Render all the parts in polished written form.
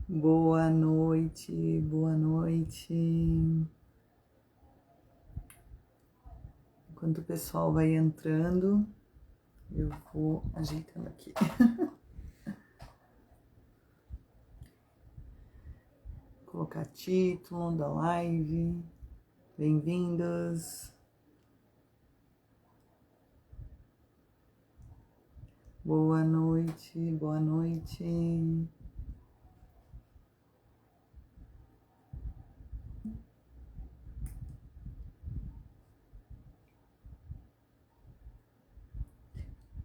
Boa noite, boa noite. Enquanto o pessoal vai entrando, eu vou ajeitando aqui. Colocar título da live. Bem-vindos. Boa noite, boa noite.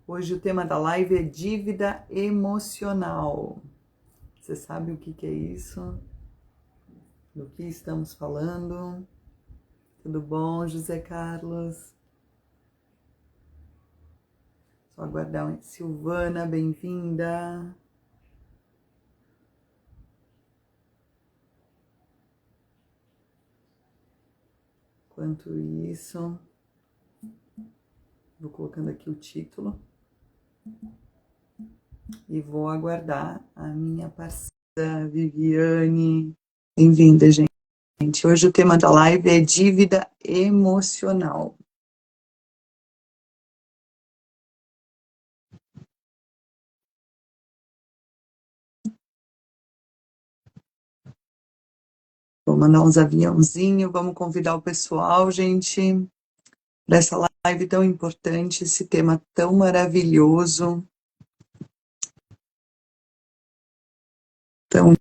Hoje o tema da live é dívida emocional. Você sabe o que é isso? Do que estamos falando? Tudo bom, José Carlos? Só aguardar. Silvana, bem-vinda. Enquanto isso, vou colocando aqui o título e vou aguardar a minha parceira Viviane. Bem-vinda, gente. Hoje o tema da live é dívida emocional. Vou mandar uns aviãozinhos, vamos convidar o pessoal, gente, para essa live tão importante, esse tema tão maravilhoso, tão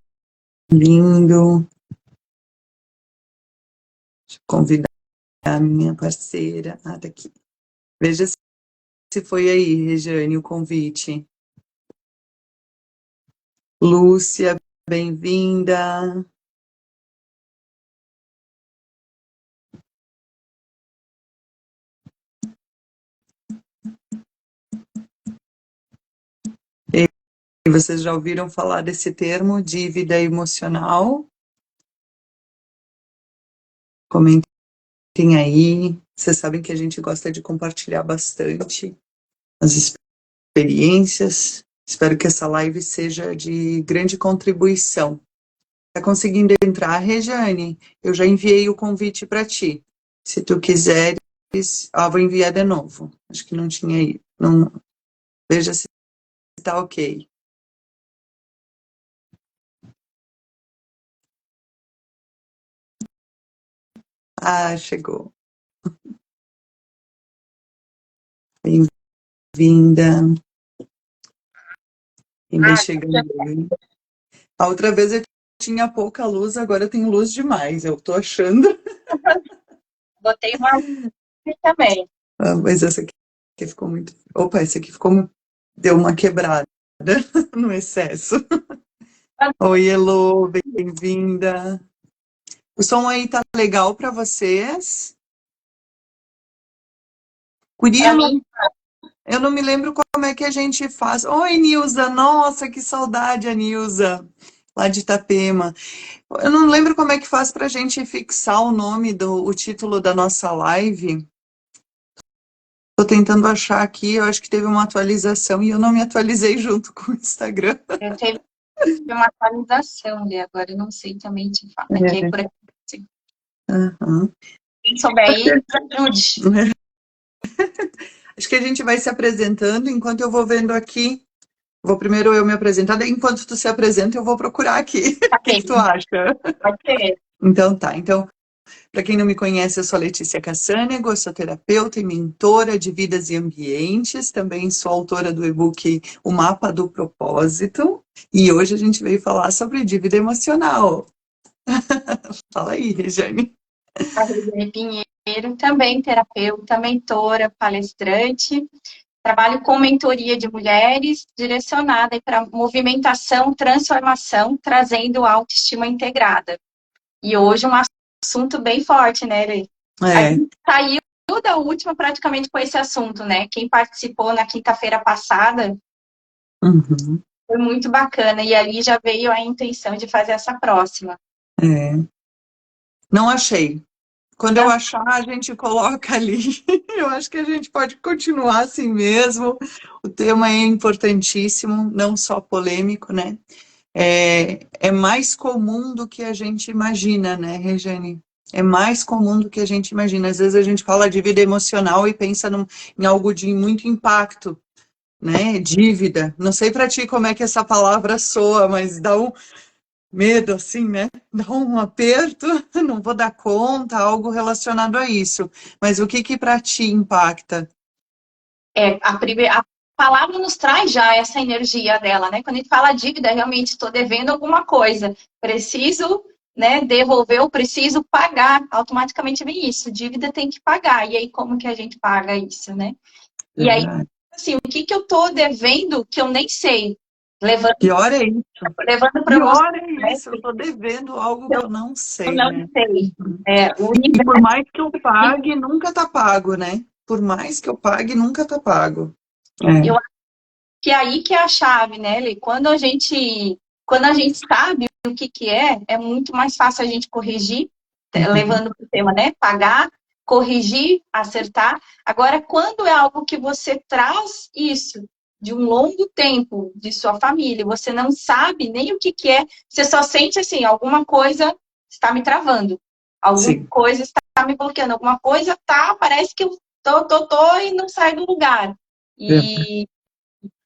lindo. Deixa eu convidar a minha parceira. Ah, tá aqui. Veja se foi aí, Regiane, o convite. Lúcia, bem-vinda. E vocês já ouviram falar desse termo, dívida emocional? Comentem aí. Vocês sabem que a gente gosta de compartilhar bastante as experiências. Espero que essa live seja de grande contribuição. Tá conseguindo entrar, Rejane? Eu já enviei o convite para ti. Se tu quiseres, vou enviar de novo. Acho que não tinha aí. Não, veja se tá ok. Ah, chegou. Bem-vinda. Ainda chegando. A outra vez eu tinha pouca luz, agora eu tenho luz demais, eu tô achando. Botei uma também. Mas essa aqui ficou muito. Opa, essa aqui ficou. Deu uma quebrada no excesso. Oi, Elô, bem-vinda. O som aí tá legal para vocês? Para Guria, mim, eu não me lembro como é que a gente faz. Oi, Nilza, nossa, que saudade, a Nilza, lá de Itapema. Eu não lembro como é que faz para a gente fixar o nome o título da nossa live. Estou tentando achar aqui, eu acho que teve uma atualização e eu não me atualizei junto com o Instagram. eu teve uma atualização ali, agora eu não sei também te falar. Aqui por aqui. Assim. Uhum. Quem souber aí, ajude. Acho que a gente vai se apresentando enquanto eu vou vendo aqui. Vou primeiro eu me apresentar, daí enquanto tu se apresenta, eu vou procurar aqui. O que Ok, que tu acha? pode ser. Então tá. Então, para quem não me conhece, eu sou Letícia Cassânego, sou terapeuta e mentora de vidas e ambientes. Também sou autora do e-book O Mapa do Propósito. E hoje a gente veio falar sobre dívida emocional. Fala aí, Regiane. A Regiane Pinheiro, também terapeuta, mentora, palestrante. Trabalho com mentoria de mulheres, direcionada para movimentação, transformação, trazendo autoestima integrada. E hoje um assunto bem forte, né, Lê? A É. gente saiu da última praticamente com esse assunto, né? Quem participou na quinta-feira passada Uhum. foi muito bacana. E ali já veio a intenção de fazer essa próxima. É. Não achei. Quando eu achar, a gente coloca ali. Eu acho que a gente pode continuar assim mesmo. O tema é importantíssimo, não só polêmico, né? é mais comum do que a gente imagina, né, Regiane? É mais comum do que a gente imagina. Às vezes a gente fala de vida emocional e pensa em algo de muito impacto, né? Dívida. Não sei para ti como é que essa palavra soa, mas dá um medo, assim, né? Dá um aperto, não vou dar conta, algo relacionado a isso. Mas o que para ti impacta? A palavra nos traz já essa energia dela, né? Quando a gente fala dívida, realmente estou devendo alguma coisa, preciso, né, devolver, eu preciso pagar, automaticamente vem isso, dívida tem que pagar, e aí como que a gente paga isso, né? E aí, Verdade. assim, o que eu estou devendo que eu nem sei, Pior é isso. levando para você, Pior é né, isso. Eu tô devendo algo que eu eu não sei, não né? sei. Uhum. O E por universo, mais que eu pague, nunca tá pago, né? Por mais que eu pague, nunca tá pago. eu É. acho que é aí que é a chave, né, Lê? Quando a gente sabe o que é muito mais fácil a gente corrigir, Uhum. levando para o tema, né? Pagar, corrigir, acertar. Agora, quando é algo que você traz isso de um longo tempo de sua família, você não sabe nem o que é, você só sente assim, alguma coisa está me travando, alguma Sim. coisa está me bloqueando, alguma coisa tá, parece que eu tô e não sai do lugar. Verdade.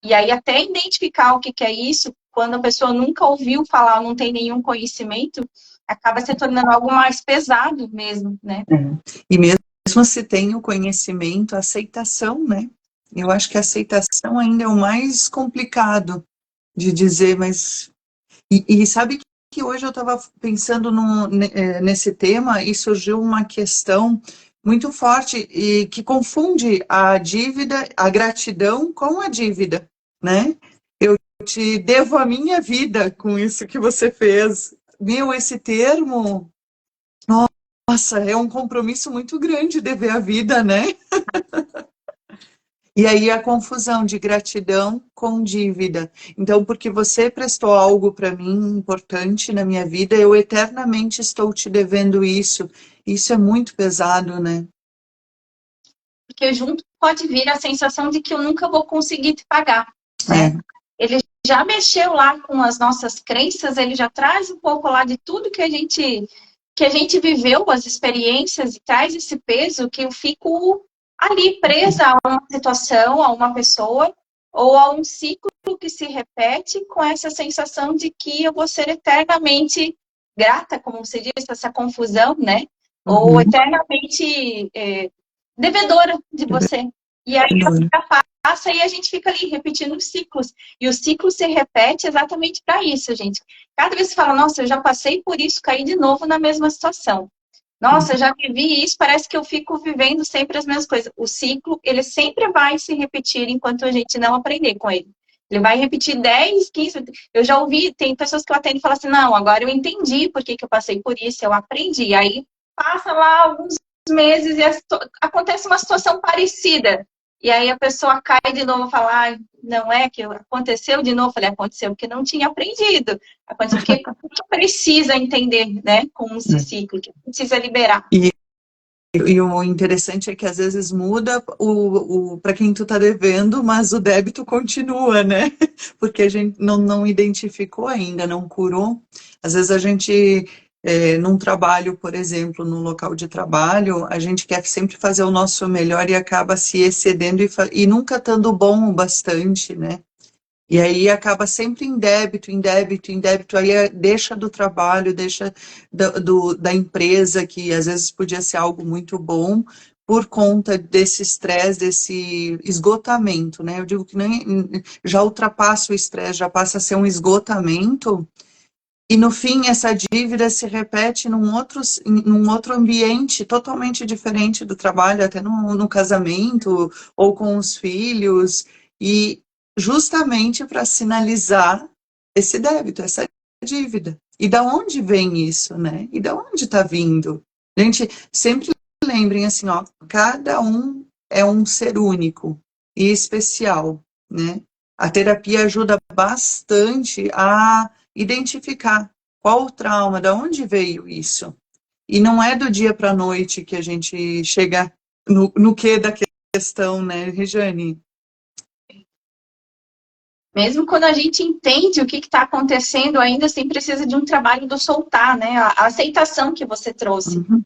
E aí, até identificar o que é isso, quando a pessoa nunca ouviu falar, não tem nenhum conhecimento, acaba se tornando algo mais pesado mesmo, né? É. E mesmo se tem o conhecimento, a aceitação, né? Eu acho que a aceitação ainda é o mais complicado de dizer, mas. E sabe que hoje eu estava pensando nesse tema e surgiu uma questão muito forte e que confunde a dívida, a gratidão com a dívida, né? Eu te devo a minha vida com isso que você fez. Meu, esse termo, nossa, é um compromisso muito grande dever a vida, né? E aí a confusão de gratidão com dívida. Então, porque você prestou algo para mim importante na minha vida, eu eternamente estou te devendo isso. Isso é muito pesado, né? Porque junto pode vir a sensação de que eu nunca vou conseguir te pagar, né? É. Ele já mexeu lá com as nossas crenças, ele já traz um pouco lá de tudo que a gente viveu, as experiências, e traz esse peso que eu fico ali presa a uma situação, a uma pessoa, ou a um ciclo que se repete com essa sensação de que eu vou ser eternamente grata, como se diz, essa confusão, né? Ou Uhum. eternamente devedora de você. E aí a vida passa e a gente fica ali repetindo os ciclos. E o ciclo se repete exatamente para isso, gente. Cada vez que você fala, nossa, eu já passei por isso, caí de novo na mesma situação. Nossa, eu já vivi isso, parece que eu fico vivendo sempre as mesmas coisas. O ciclo, ele sempre vai se repetir enquanto a gente não aprender com ele. Ele vai repetir 10, 15. Eu já ouvi, tem pessoas que eu atendo e falam assim: não, agora eu entendi por que eu passei por isso, eu aprendi. Aí passa lá alguns meses e acontece uma situação parecida. E aí a pessoa cai de novo e fala: ah, não é que aconteceu de novo. Eu falei: aconteceu porque não tinha aprendido. Aconteceu porque precisa entender, né, com esse ciclo, que precisa liberar. E o interessante é que às vezes muda para quem tu tá devendo, mas o débito continua, né? Porque a gente não identificou ainda, não curou. Às vezes a gente, num trabalho, por exemplo, no local de trabalho, a gente quer sempre fazer o nosso melhor e acaba se excedendo e nunca estando bom o bastante, né? E aí acaba sempre em débito, em débito, em débito, aí deixa do trabalho, deixa da empresa, que às vezes podia ser algo muito bom, por conta desse estresse, desse esgotamento, né? Eu digo que nem, já ultrapassa o estresse, já passa a ser um esgotamento, e no fim essa dívida se repete num outro ambiente totalmente diferente do trabalho, até no casamento, ou com os filhos, e justamente para sinalizar esse débito, essa dívida. E da onde vem isso, né? E da onde está vindo? Gente, sempre lembrem assim, ó, cada um é um ser único e especial, né? A terapia ajuda bastante a identificar qual o trauma, da onde veio isso. E não é do dia para a noite que a gente chega no que da questão, né, Regiane? Mesmo quando a gente entende o que está acontecendo, ainda assim precisa de um trabalho do soltar, né? A aceitação que você trouxe. Uhum.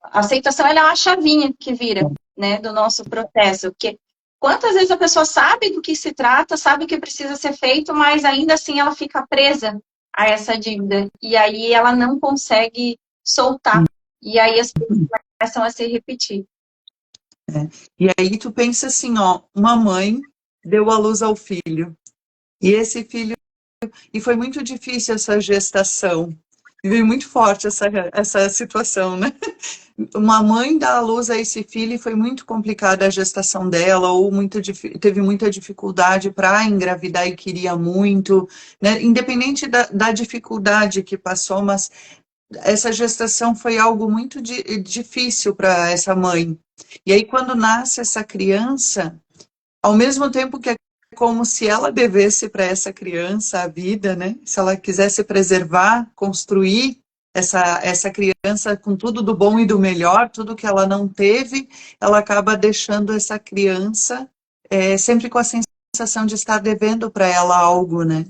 A aceitação, ela é uma chavinha que vira, né, do nosso processo. Porque quantas vezes a pessoa sabe do que se trata, sabe o que precisa ser feito, mas ainda assim ela fica presa a essa dívida. E aí ela não consegue soltar. E aí as coisas começam a se repetir. E aí tu pensa assim, ó, uma mãe deu à luz ao filho. E esse filho... E foi muito difícil essa gestação. E veio muito forte essa situação, né? Uma mãe dá à luz a esse filho e foi muito complicada a gestação dela, ou teve muita dificuldade para engravidar e queria muito, né? Independente da dificuldade que passou, mas essa gestação foi algo muito difícil para essa mãe. E aí, quando nasce essa criança, ao mesmo tempo que é como se ela devesse para essa criança a vida, né? Se ela quisesse preservar, construir essa criança com tudo do bom e do melhor, tudo que ela não teve, ela acaba deixando essa criança sempre com a sensação de estar devendo para ela algo, né?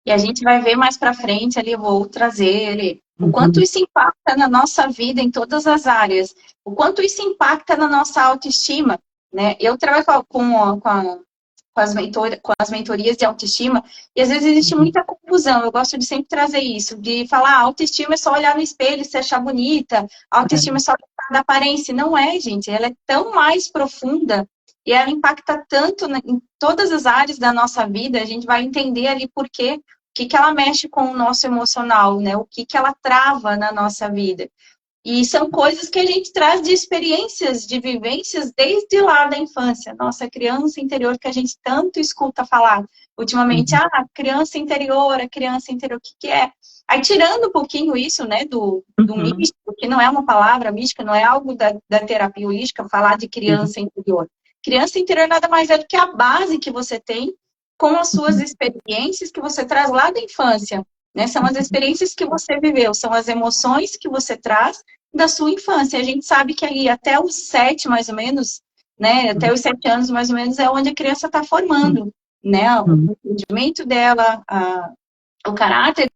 E a gente vai ver mais para frente ali, eu vou trazer ele, o quanto isso impacta na nossa vida em todas as áreas, o quanto isso impacta na nossa autoestima, né? Eu trabalho com as mentorias de autoestima, e às vezes existe muita confusão, eu gosto de sempre trazer isso, de falar, autoestima é só olhar no espelho e se achar bonita, autoestima é só gostar da aparência. Não é, gente, ela é tão mais profunda, e ela impacta tanto em todas as áreas da nossa vida, a gente vai entender ali por quê, o que ela mexe com o nosso emocional, né? O que ela trava na nossa vida. E são coisas que a gente traz de experiências, de vivências desde lá da infância. Nossa criança interior que a gente tanto escuta falar ultimamente. Ah, criança interior, a criança interior, o que é? Aí tirando um pouquinho isso, né, do místico, que não é uma palavra mística, não é algo da terapia holística, falar de criança interior. Criança interior nada mais é do que a base que você tem com as suas experiências que você traz lá da infância, né? São as experiências que você viveu, são as emoções que você traz da sua infância. A gente sabe que ali até os 7, mais ou menos, né? Até os 7 anos, mais ou menos, é onde a criança está formando, né? O entendimento dela, o caráter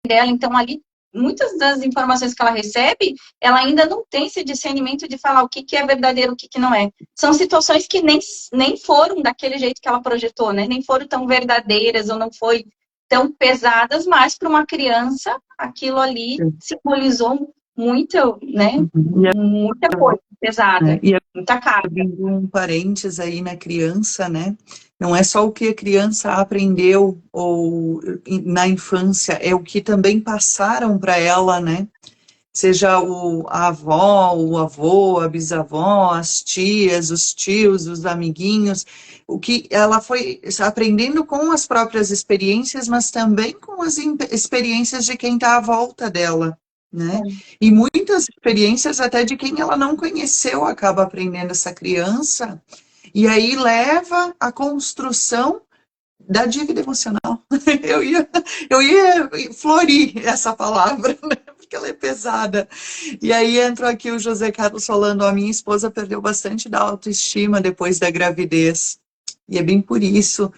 dela. Então, ali, muitas das informações que ela recebe, ela ainda não tem esse discernimento de falar o que é verdadeiro, o que não é. São situações que nem foram daquele jeito que ela projetou, né? Nem foram tão verdadeiras ou não foi tão pesadas, mas para uma criança, aquilo ali simbolizou muito, né? Muita coisa pesada, muita carga. Abrindo um parênteses aí na criança, né? Não é só o que a criança aprendeu ou na infância, é o que também passaram para ela, né? Seja a avó, o avô, a bisavó, as tias, os tios, os amiguinhos, o que ela foi aprendendo com as próprias experiências, mas também com as experiências de quem está à volta dela, né? E muitas experiências até de quem ela não conheceu acaba aprendendo essa criança, e aí leva à construção da dívida emocional. Eu ia florir essa palavra, né? Porque ela é pesada. E aí entra aqui o José Carlos falando, a minha esposa perdeu bastante da autoestima depois da gravidez. E é bem por isso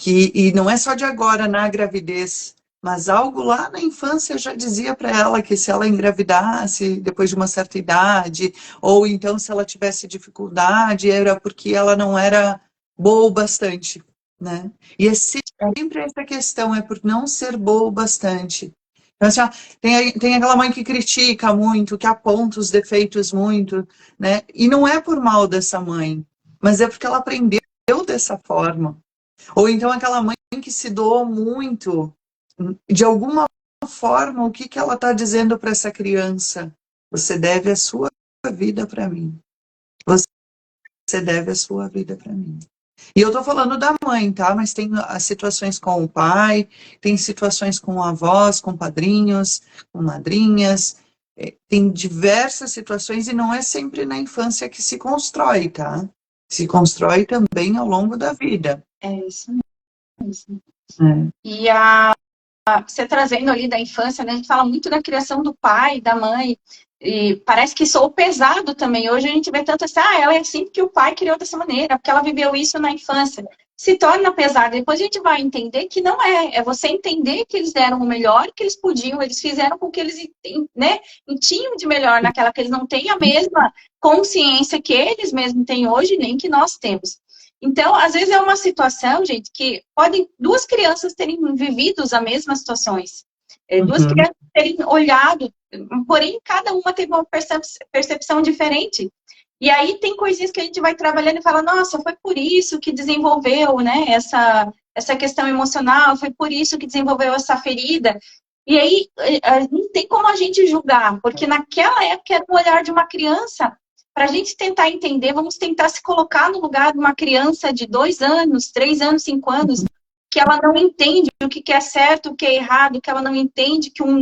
e não é só de agora na gravidez, mas algo lá na infância já dizia para ela que se ela engravidasse depois de uma certa idade, ou então se ela tivesse dificuldade, era porque ela não era boa o bastante, né? E é sempre essa questão, é por não ser boa o bastante. Então, assim, ó, tem aquela mãe que critica muito, que aponta os defeitos muito, né? E não é por mal dessa mãe, mas é porque ela aprendeu dessa forma. Ou então aquela mãe que se doou muito, de alguma forma, o que ela está dizendo para essa criança? Você deve a sua vida para mim. Você deve a sua vida para mim. E eu tô falando da mãe, tá? Mas tem as situações com o pai, tem situações com avós, com padrinhos, com madrinhas, tem diversas situações e não é sempre na infância que se constrói, tá? Se constrói também ao longo da vida. É isso mesmo. E você trazendo ali da infância, né? A gente fala muito da criação do pai, da mãe, E parece que sou pesado também. Hoje a gente vê tanto assim, ela é assim porque o pai criou dessa maneira, porque ela viveu isso na infância. Se torna pesado. Depois a gente vai entender que não é. É você entender que eles deram o melhor que eles podiam, eles fizeram com que eles, né, tinham de melhor naquela que eles não têm a mesma consciência que eles mesmos têm hoje, nem que nós temos. Então, às vezes é uma situação, gente, que podem duas crianças terem vivido as mesmas situações. Duas crianças terem olhado, porém cada uma teve uma percepção diferente. E aí tem coisinhas que a gente vai trabalhando e fala, nossa, foi por isso que desenvolveu, né, essa questão emocional, foi por isso que desenvolveu essa ferida. E aí não tem como a gente julgar, porque naquela época era o olhar de uma criança. Para a gente tentar entender, vamos tentar se colocar no lugar de uma criança de 2 anos, 3 anos, 5 anos, que ela não entende o que é certo, o que é errado, que ela não entende que um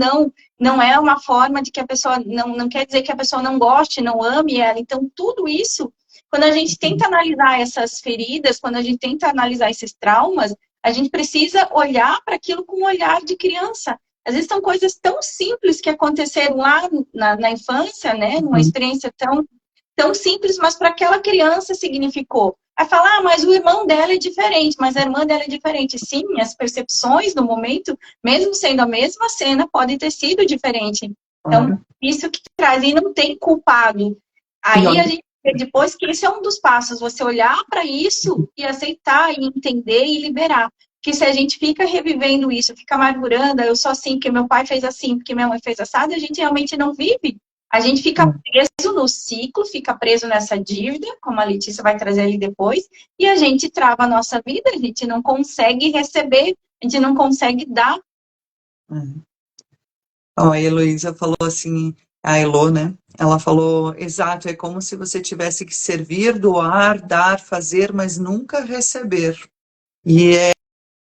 não é uma forma de que a pessoa, não quer dizer que a pessoa não goste, não ame ela. Então, tudo isso, quando a gente tenta analisar essas feridas, quando a gente tenta analisar esses traumas, a gente precisa olhar para aquilo com um olhar de criança. Às vezes são coisas tão simples que aconteceram lá na infância, né? Uma experiência tão simples, mas para aquela criança significou. Aí falar, mas o irmão dela é diferente, mas a irmã dela é diferente. Sim, as percepções no momento, mesmo sendo a mesma cena, podem ter sido diferentes. Então, isso que traz, e não tem culpado. Aí a gente vê depois que esse é um dos passos, você olhar para isso e aceitar, e entender e liberar. Porque se a gente fica revivendo isso, fica amargurando, eu sou assim, porque meu pai fez assim, porque minha mãe fez assado, a gente realmente não vive. A gente fica preso no ciclo, fica preso nessa dívida, como a Letícia vai trazer ali depois, e a gente trava a nossa vida, a gente não consegue receber, a gente não consegue dar. A Heloísa falou assim, a Elo, né? Ela falou, exato, é como se você tivesse que servir, doar, dar, fazer, mas nunca receber. E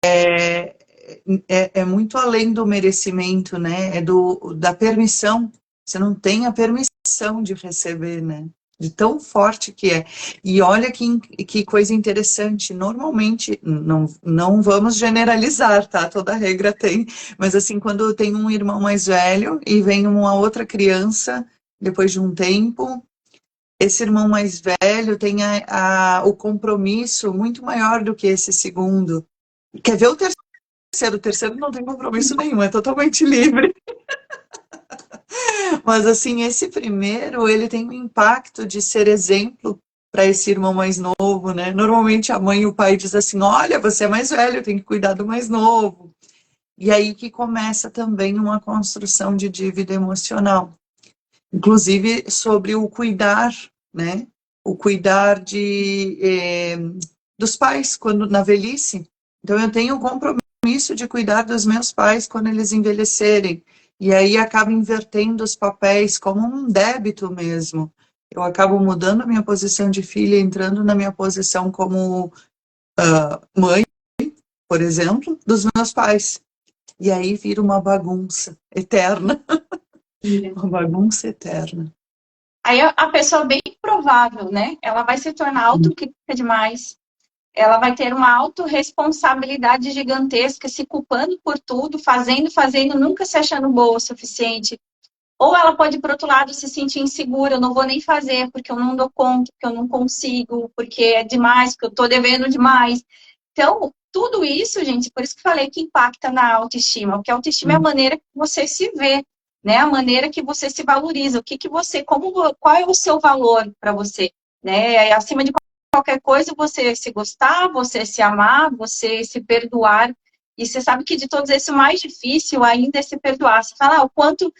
é muito além do merecimento, né? É da permissão. Você não tem a permissão de receber, né? De tão forte que é. E olha que coisa interessante. Normalmente, não vamos generalizar, tá? Toda regra tem. Mas assim, quando tem um irmão mais velho e vem uma outra criança, depois de um tempo, esse irmão mais velho tem o compromisso muito maior do que esse segundo. Quer ver o terceiro não tem compromisso nenhum, é totalmente livre. Mas assim, esse primeiro, ele tem um impacto de ser exemplo para esse irmão mais novo, né? Normalmente a mãe e o pai dizem assim, olha, você é mais velho, tem que cuidar do mais novo. E aí que começa também uma construção de dívida emocional. Inclusive sobre o cuidar, né? O cuidar dos pais quando na velhice. Então eu tenho um compromisso de cuidar dos meus pais quando eles envelhecerem. E aí acaba invertendo os papéis como um débito mesmo. Eu acabo mudando a minha posição de filha, entrando na minha posição como mãe, por exemplo, dos meus pais. E aí vira uma bagunça eterna. Uma bagunça eterna. Aí a pessoa bem provável, né? Ela vai se tornar autocrítica demais. Ela vai ter uma autorresponsabilidade gigantesca, se culpando por tudo, fazendo, nunca se achando boa o suficiente. Ou ela pode, por outro lado, se sentir insegura, eu não vou nem fazer, porque eu não dou conta, porque eu não consigo, porque é demais, porque eu tô devendo demais. Então, tudo isso, gente, por isso que falei que impacta na autoestima, porque a autoestima é a maneira que você se vê, né? A maneira que você se valoriza, o que que você, qual é o seu valor para você, né? Acima de qualquer coisa, você se gostar, você se amar, você se perdoar. E você sabe que de todos esses, o mais difícil ainda é se perdoar. Você fala, quanto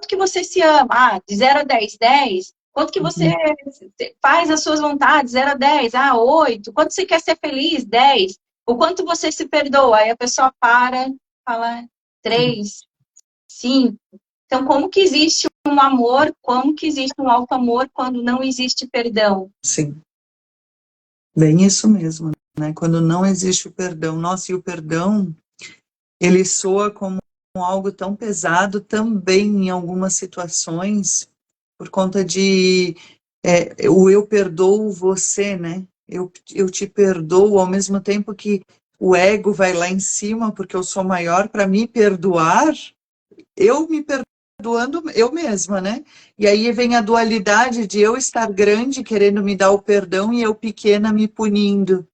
que você se ama? Ah, de 0 a 10, 10. Quanto que você faz as suas vontades? 0 a 10, 8. Quanto você quer ser feliz? 10. O quanto você se perdoa? Aí a pessoa fala 3, 5. Então, como que existe um amor? Como que existe um alto amor quando não existe perdão? Sim. Bem isso mesmo, né? Quando não existe o perdão. Nossa, e o perdão, ele soa como algo tão pesado também em algumas situações, por conta de o eu perdoo você, né? Eu te perdoo, ao mesmo tempo que o ego vai lá em cima, porque eu sou maior, para me perdoar, eu me perdoando eu mesma, né? E aí vem a dualidade de eu estar grande querendo me dar o perdão e eu pequena me punindo,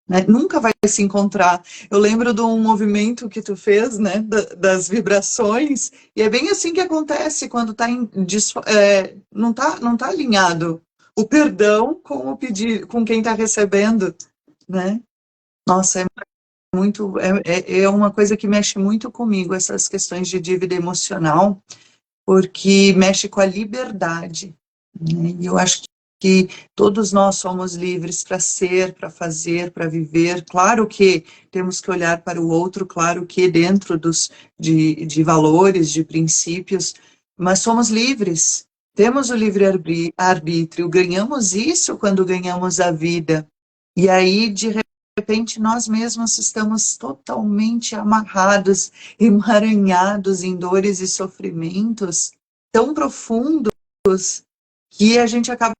né? Nunca vai se encontrar. Eu lembro de um movimento que tu fez, né, das vibrações, e é bem assim que acontece quando não tá alinhado o perdão com o pedir, com quem está recebendo, né? Nossa, é uma coisa que mexe muito comigo, essas questões de dívida emocional, porque mexe com a liberdade, né? E eu acho que todos nós somos livres para ser, para fazer, para viver. Claro que temos que olhar para o outro, claro que dentro de valores, de princípios, mas somos livres. Temos o livre-arbítrio, ganhamos isso quando ganhamos a vida. E aí, de repente, nós mesmos estamos totalmente amarrados, emaranhados em dores e sofrimentos tão profundos que a gente acaba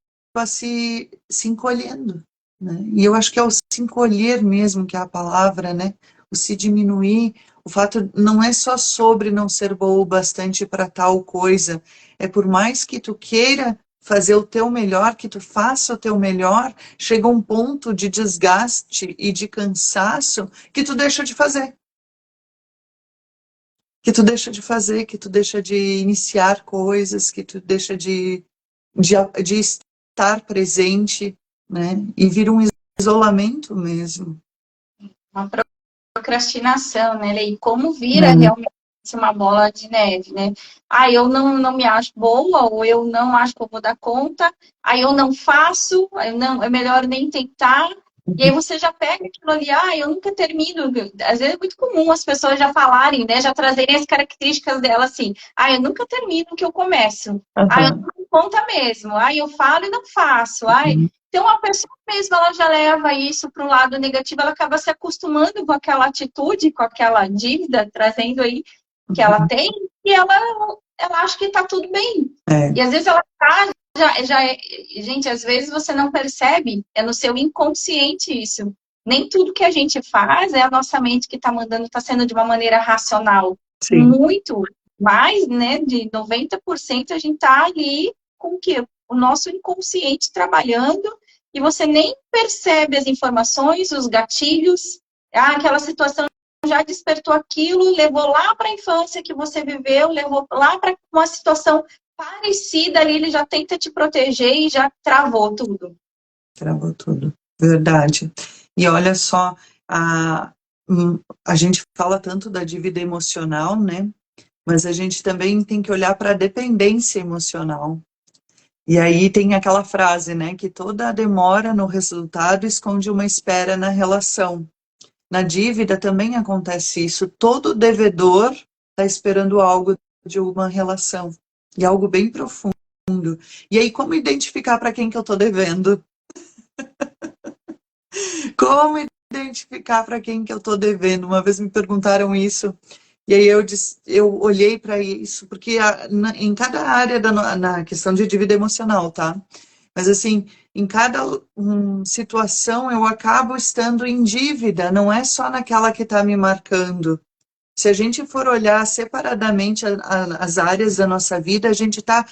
se encolhendo, né? E eu acho que é o se encolher mesmo que é a palavra, né? O se diminuir, o fato não é só sobre não ser boa o bastante para tal coisa, é por mais que tu queira fazer o teu melhor, que tu faça o teu melhor, chega um ponto de desgaste e de cansaço que tu deixa de fazer. Que tu deixa de fazer, que tu deixa de iniciar coisas, que tu deixa de estar presente, né? E vira um isolamento mesmo. Uma procrastinação, né, Lei? Como vira realmente uma bola de neve, né? Ah, eu não me acho boa, ou eu não acho que eu vou dar conta, aí eu não faço, é melhor nem tentar. E aí você já pega aquilo ali, eu nunca termino. Às vezes é muito comum as pessoas já falarem, né, já trazerem as características dela assim, eu nunca termino o que eu começo. Eu não dou conta mesmo. Eu falo e não faço. Então a pessoa mesmo, ela já leva isso para o lado negativo, ela acaba se acostumando com aquela atitude, com aquela dívida, trazendo aí que ela tem, e ela acha que está tudo bem. E às vezes ela tá, gente, às vezes você não percebe, é no seu inconsciente isso. Nem tudo que a gente faz é a nossa mente que está mandando, está sendo de uma maneira racional. Sim. Muito mais, né, de 90% a gente está ali com o quê? O nosso inconsciente trabalhando, e você nem percebe as informações, os gatilhos, aquela situação já despertou aquilo, levou lá para a infância que você viveu, levou lá para uma situação parecida ali, ele já tenta te proteger e já travou tudo. Travou tudo, verdade. E olha só, a gente fala tanto da dívida emocional, né? Mas a gente também tem que olhar para a dependência emocional. E aí tem aquela frase, né, que toda demora no resultado esconde uma espera na relação. Na dívida também acontece isso. Todo devedor está esperando algo de uma relação. E algo bem profundo. E aí, como identificar para quem que eu estou devendo? Como identificar para quem que eu estou devendo? Uma vez me perguntaram isso. E aí eu olhei para isso, porque em cada área na questão de dívida emocional, tá? Mas assim, em cada situação eu acabo estando em dívida, não é só naquela que está me marcando. Se a gente for olhar separadamente as áreas da nossa vida, a gente está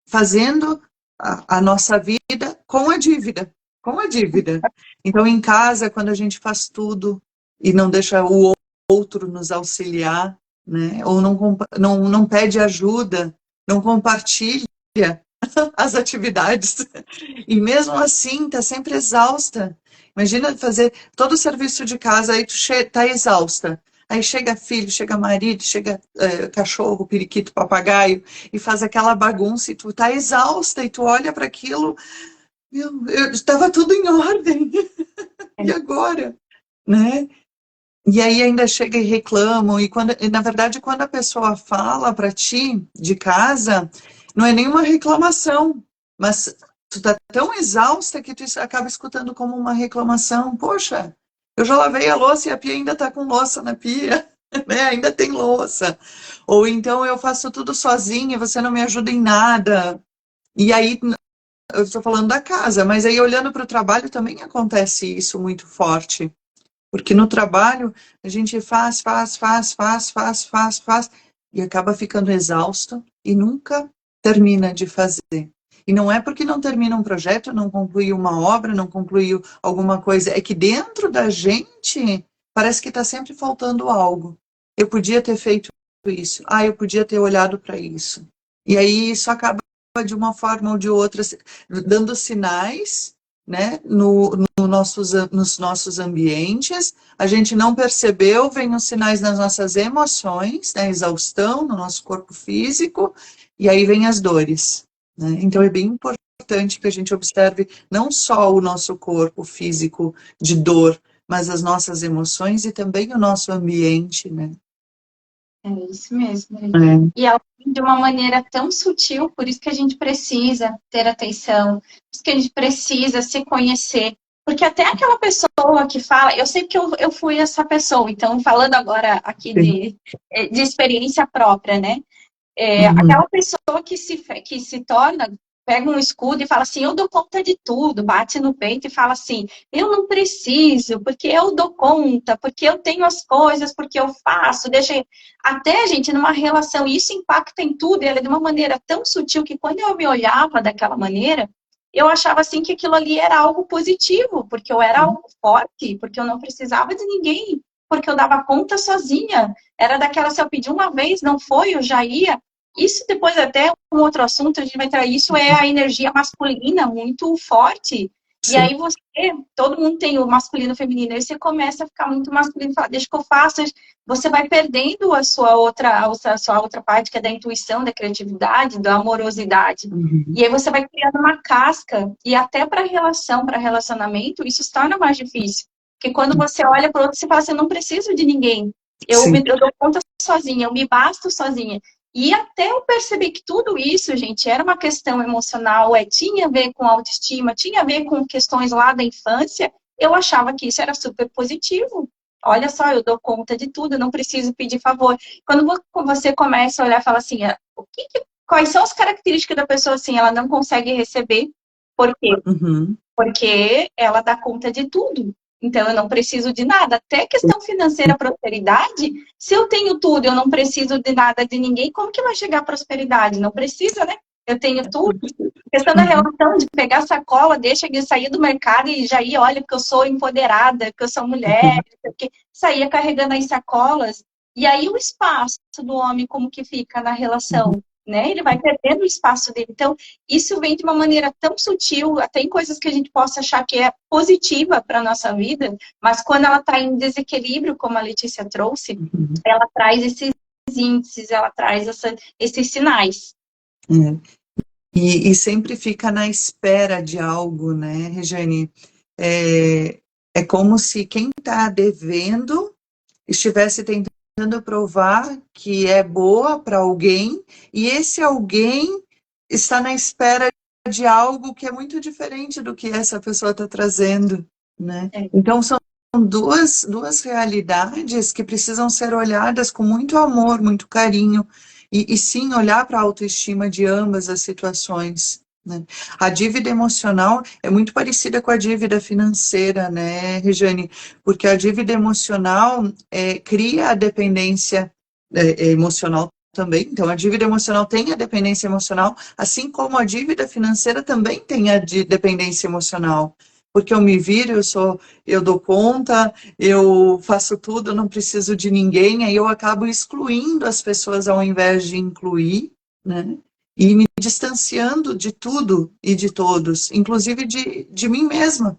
fazendo a nossa vida com a dívida, com a dívida. Então, em casa, quando a gente faz tudo e não deixa o outro nos auxiliar, né? Ou não pede ajuda, não compartilha as atividades, e mesmo assim está sempre exausta. Imagina fazer todo o serviço de casa, aí tu tá exausta. Aí chega filho, chega marido, chega cachorro, periquito, papagaio, e faz aquela bagunça, e tu tá exausta, e tu olha para aquilo, estava tudo em ordem, e agora? Né? E aí ainda chega e reclamam, e na verdade, quando a pessoa fala para ti de casa, não é nenhuma reclamação, mas tu tá tão exausta que tu acaba escutando como uma reclamação. Poxa, eu já lavei a louça e a pia ainda tá com louça na pia, né? Ainda tem louça. Ou então eu faço tudo sozinha, você não me ajuda em nada. E aí, eu estou falando da casa, mas aí olhando para o trabalho também acontece isso muito forte. Porque no trabalho a gente faz, e acaba ficando exausto e nunca termina de fazer. E não é porque não termina um projeto, não concluiu uma obra, não concluiu alguma coisa, é que dentro da gente parece que está sempre faltando algo. Eu podia ter feito isso, eu podia ter olhado para isso. E aí isso acaba de uma forma ou de outra dando sinais, né, nos nossos ambientes. A gente não percebeu, vem os sinais nas nossas emoções, né, exaustão no nosso corpo físico, e aí vem as dores, né? Então é bem importante que a gente observe não só o nosso corpo físico de dor, mas as nossas emoções e também o nosso ambiente, né? É isso mesmo. É. E ela vem de uma maneira tão sutil, por isso que a gente precisa ter atenção, por isso que a gente precisa se conhecer. Porque até aquela pessoa que fala, eu sei que eu fui essa pessoa, então falando agora aqui de experiência própria, né? Uhum. Aquela pessoa que se torna, pega um escudo e fala assim, eu dou conta de tudo, bate no peito e fala assim, eu não preciso, porque eu dou conta, porque eu tenho as coisas, porque eu faço, deixa. Até, gente, numa relação, isso impacta em tudo, e ela é de uma maneira tão sutil que quando eu me olhava daquela maneira, eu achava assim que aquilo ali era algo positivo, porque eu era algo forte, porque eu não precisava de ninguém, porque eu dava conta sozinha. Era daquela, se eu pedir uma vez, não foi, eu já ia. Isso depois até um outro assunto, a gente vai entrar, isso é a energia masculina muito forte. E Sim. aí você, todo mundo tem o masculino e o feminino, aí você começa a ficar muito masculino, fala, deixa que eu faço, você vai perdendo a sua outra parte, que é da intuição, da criatividade, da amorosidade. Uhum. E aí você vai criando uma casca, e até para relação, para relacionamento, isso se torna mais difícil. Porque quando você olha para o outro, você fala assim, eu não preciso de ninguém. Sim. Eu dou conta sozinha, eu me basto sozinha. E até eu perceber que tudo isso, gente, era uma questão emocional, tinha a ver com autoestima, tinha a ver com questões lá da infância, eu achava que isso era super positivo. Olha só, eu dou conta de tudo, eu não preciso pedir favor. Quando você começa a olhar e fala assim, quais são as características da pessoa assim, ela não consegue receber, por quê? Uhum. Porque ela dá conta de tudo. Então, eu não preciso de nada. Até questão financeira, prosperidade, se eu tenho tudo, eu não preciso de nada de ninguém, como que vai chegar a prosperidade? Não precisa, né? Eu tenho tudo. Questão da Uhum. relação de pegar sacola, deixa de sair do mercado e já ir, olha, porque eu sou empoderada, porque eu sou mulher, Uhum. porque saía carregando as sacolas. E aí o espaço do homem como que fica na Uhum. relação, né? Ele vai perdendo o espaço dele. Então, isso vem de uma maneira tão sutil, até em coisas que a gente possa achar que é positiva para a nossa vida, mas quando ela está em desequilíbrio, como a Letícia trouxe, Uhum. ela traz esses índices, ela traz esses sinais. É. E sempre fica na espera de algo, né, Regiane? É, é como se quem está devendo estivesse tentando provar que é boa para alguém, e esse alguém está na espera de algo que é muito diferente do que essa pessoa está trazendo, né? É. Então são duas realidades que precisam ser olhadas com muito amor, muito carinho, e sim olhar para a autoestima de ambas as situações, né? A dívida emocional é muito parecida com a dívida financeira, né, Regiane? Porque a dívida emocional cria a dependência emocional também. Então, a dívida emocional tem a dependência emocional, assim como a dívida financeira também tem a dependência emocional. Porque eu me viro, eu dou conta, eu faço tudo, não preciso de ninguém, aí eu acabo excluindo as pessoas ao invés de incluir, né? E me distanciando de tudo e de todos, inclusive de mim mesma,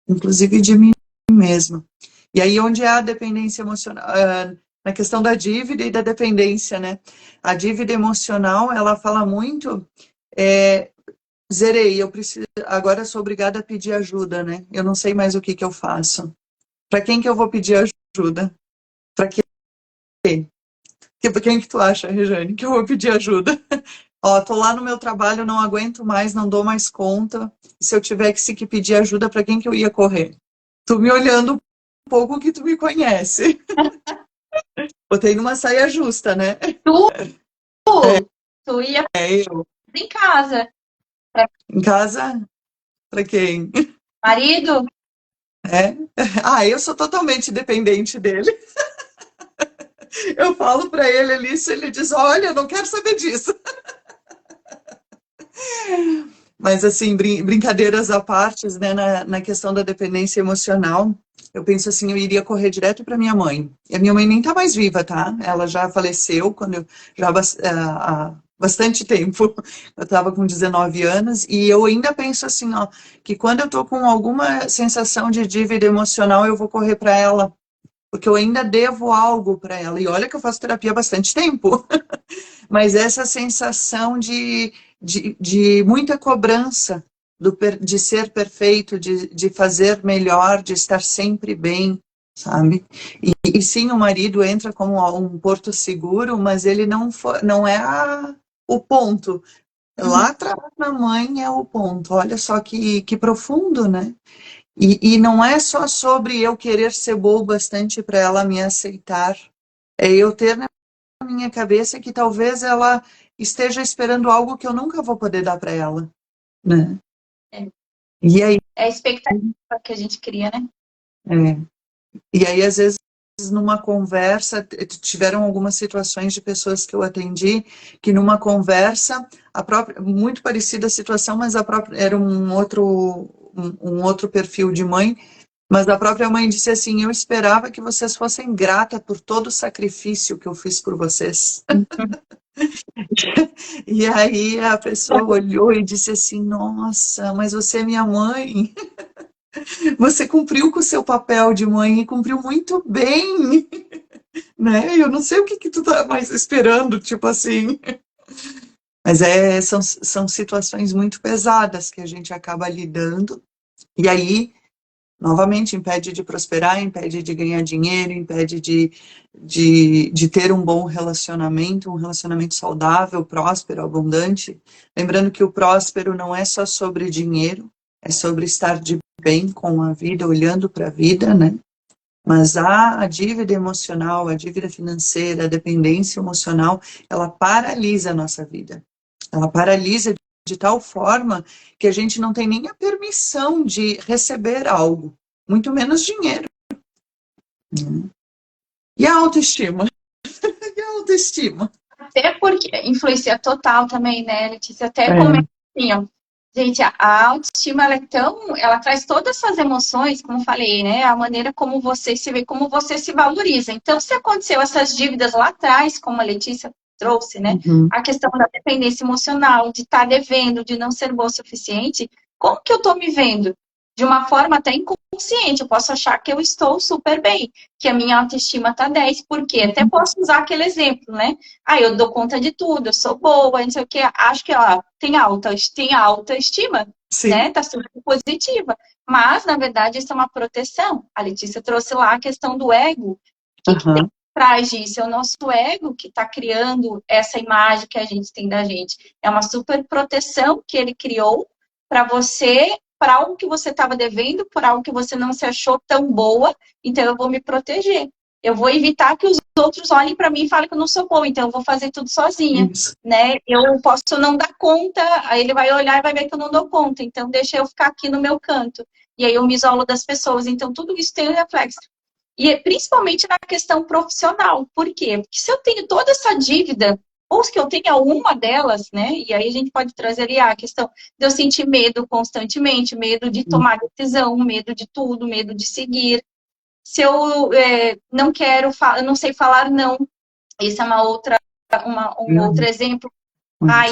inclusive de mim mesma. E aí onde há a dependência emocional, na questão da dívida e da dependência, né? A dívida emocional, ela fala muito, zerei, eu preciso, agora eu sou obrigada a pedir ajuda, né? Eu não sei mais o que que eu faço. Para quem que eu vou pedir ajuda? Para quê? Quem que tu acha, Rejane, que eu vou pedir ajuda? Ó, tô lá no meu trabalho, não aguento mais, não dou mais conta. Se eu tivesse que pedir ajuda, para quem que eu ia correr? Tu me olhando um pouco que tu me conhece. Botei numa saia justa, né? Tu, tu ia Eu. em casa, para Em casa, para quem? marido, É? Eu sou totalmente dependente dele. Eu falo para ele ali, se ele diz, olha, eu não quero saber disso. Mas, assim, brincadeiras à parte, né, na questão da dependência emocional, eu penso assim, eu iria correr direto para minha mãe. E a minha mãe nem tá mais viva, tá? Ela já faleceu quando eu, já há bastante tempo. Eu estava com 19 anos e eu ainda penso assim, ó, que quando eu tô com alguma sensação de dívida emocional, eu vou correr para ela, porque eu ainda devo algo para ela. E olha que eu faço terapia há bastante tempo. Mas essa sensação de muita cobrança de ser perfeito, de fazer melhor, de estar sempre bem, sabe? E sim, o marido entra como um porto seguro, mas ele não é o ponto. Lá atrás na mãe é o ponto. Olha só que profundo, né? E não é só sobre eu querer ser boa o bastante para ela me aceitar. É eu ter na minha cabeça que talvez ela esteja esperando algo que eu nunca vou poder dar para ela, né? É. E aí, É a expectativa que a gente cria, né? e aí às vezes numa conversa tiveram algumas situações de pessoas que eu atendi que numa conversa muito parecida a situação, mas a própria era um outro perfil de mãe. Mas a própria mãe disse assim, eu esperava que vocês fossem grata por todo o sacrifício que eu fiz por vocês. E aí a pessoa olhou e disse assim, nossa, mas você é minha mãe. Você cumpriu com o seu papel de mãe e cumpriu muito bem, né? Eu não sei o que tu tá mais esperando, tipo assim. Mas são situações muito pesadas que a gente acaba lidando. E aí novamente, impede de prosperar, impede de ganhar dinheiro, impede de ter um bom relacionamento, um relacionamento saudável, próspero, abundante. Lembrando que o próspero não é só sobre dinheiro, é sobre estar de bem com a vida, olhando para a vida, né? Mas a dívida emocional, a dívida financeira, a dependência emocional, ela paralisa a nossa vida. Ela paralisa de tal forma que a gente não tem nem a permissão de receber algo, muito menos dinheiro. E a autoestima? E a autoestima? Até porque influencia total também, né, Letícia? Até como assim, ó. Gente, a autoestima, ela traz todas essas emoções, como falei, né? A maneira como você se vê, como você se valoriza. Então, se aconteceu essas dívidas lá atrás, como a Letícia trouxe, né? Uhum. A questão da dependência emocional, de estar devendo, de não ser boa o suficiente, como que eu estou me vendo? De uma forma até inconsciente, eu posso achar que eu estou super bem, que a minha autoestima está 10, porque até posso usar aquele exemplo, né? Ah, eu dou conta de tudo, eu sou boa, não sei o quê. Acho que ela tem alta estima, Sim. né? Tá super positiva. Mas, na verdade, isso é uma proteção. A Letícia trouxe lá a questão do ego. O que tem por trás disso? É o nosso ego que está criando essa imagem que a gente tem da gente. É uma super proteção que ele criou para você, para algo que você estava devendo, por algo que você não se achou tão boa, então eu vou me proteger. Eu vou evitar que os outros olhem para mim e falem que eu não sou boa, então eu vou fazer tudo sozinha, né? Eu posso não dar conta, aí ele vai olhar e vai ver que eu não dou conta, então deixa eu ficar aqui no meu canto. E aí eu me isolo das pessoas, então tudo isso tem um reflexo. E principalmente na questão profissional. Por quê? Porque se eu tenho toda essa dívida, ou se eu tenho alguma delas, né? E aí a gente pode trazer ali a questão de eu sentir medo constantemente, medo de tomar decisão, medo de tudo, medo de seguir. Se eu não quero, eu não sei falar não. Esse é um outro exemplo.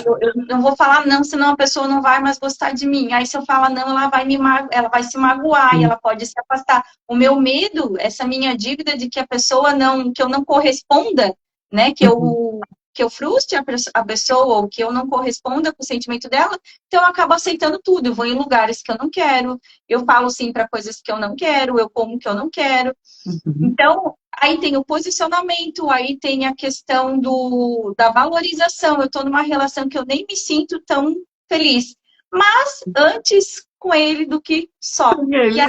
Eu não vou falar não, senão a pessoa não vai mais gostar de mim. Aí se eu falar não, ela vai se magoar e ela pode se afastar. O meu medo, essa minha dívida de que a pessoa que eu não corresponda, né? Que eu frustre a pessoa ou que eu não corresponda com o sentimento dela, então eu acabo aceitando tudo. Eu vou em lugares que eu não quero, eu falo sim para coisas que eu não quero, eu como que eu não quero. Então, aí tem o posicionamento, aí tem a questão da valorização. Eu estou numa relação que eu nem me sinto tão feliz. Mas antes com ele do que só. E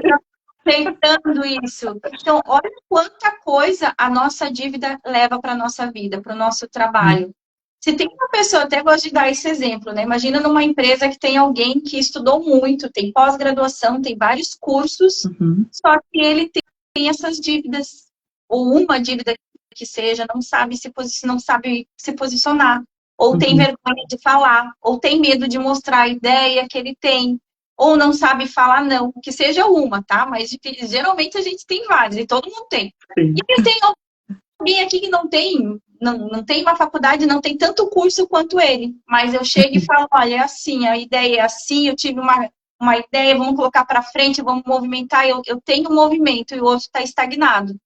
aceitando isso. Então, olha quanta coisa a nossa dívida leva para a nossa vida, para o nosso trabalho. Se tem uma pessoa, até gosto de dar esse exemplo, né? Imagina numa empresa que tem alguém que estudou muito, tem pós-graduação, tem vários cursos, só que ele tem essas dívidas, ou uma dívida que seja, não sabe se posicionar, ou tem Uhum. vergonha de falar, ou tem medo de mostrar a ideia que ele tem, ou não sabe falar não, que seja uma, tá? Mas geralmente a gente tem vários, e todo mundo tem. Sim. E eu tenho alguém aqui que não tem uma faculdade, não tem tanto curso quanto ele, mas eu chego e falo, olha, é assim, a ideia é assim, eu tive uma ideia, vamos colocar para frente, vamos movimentar, eu tenho um movimento e o outro está estagnado.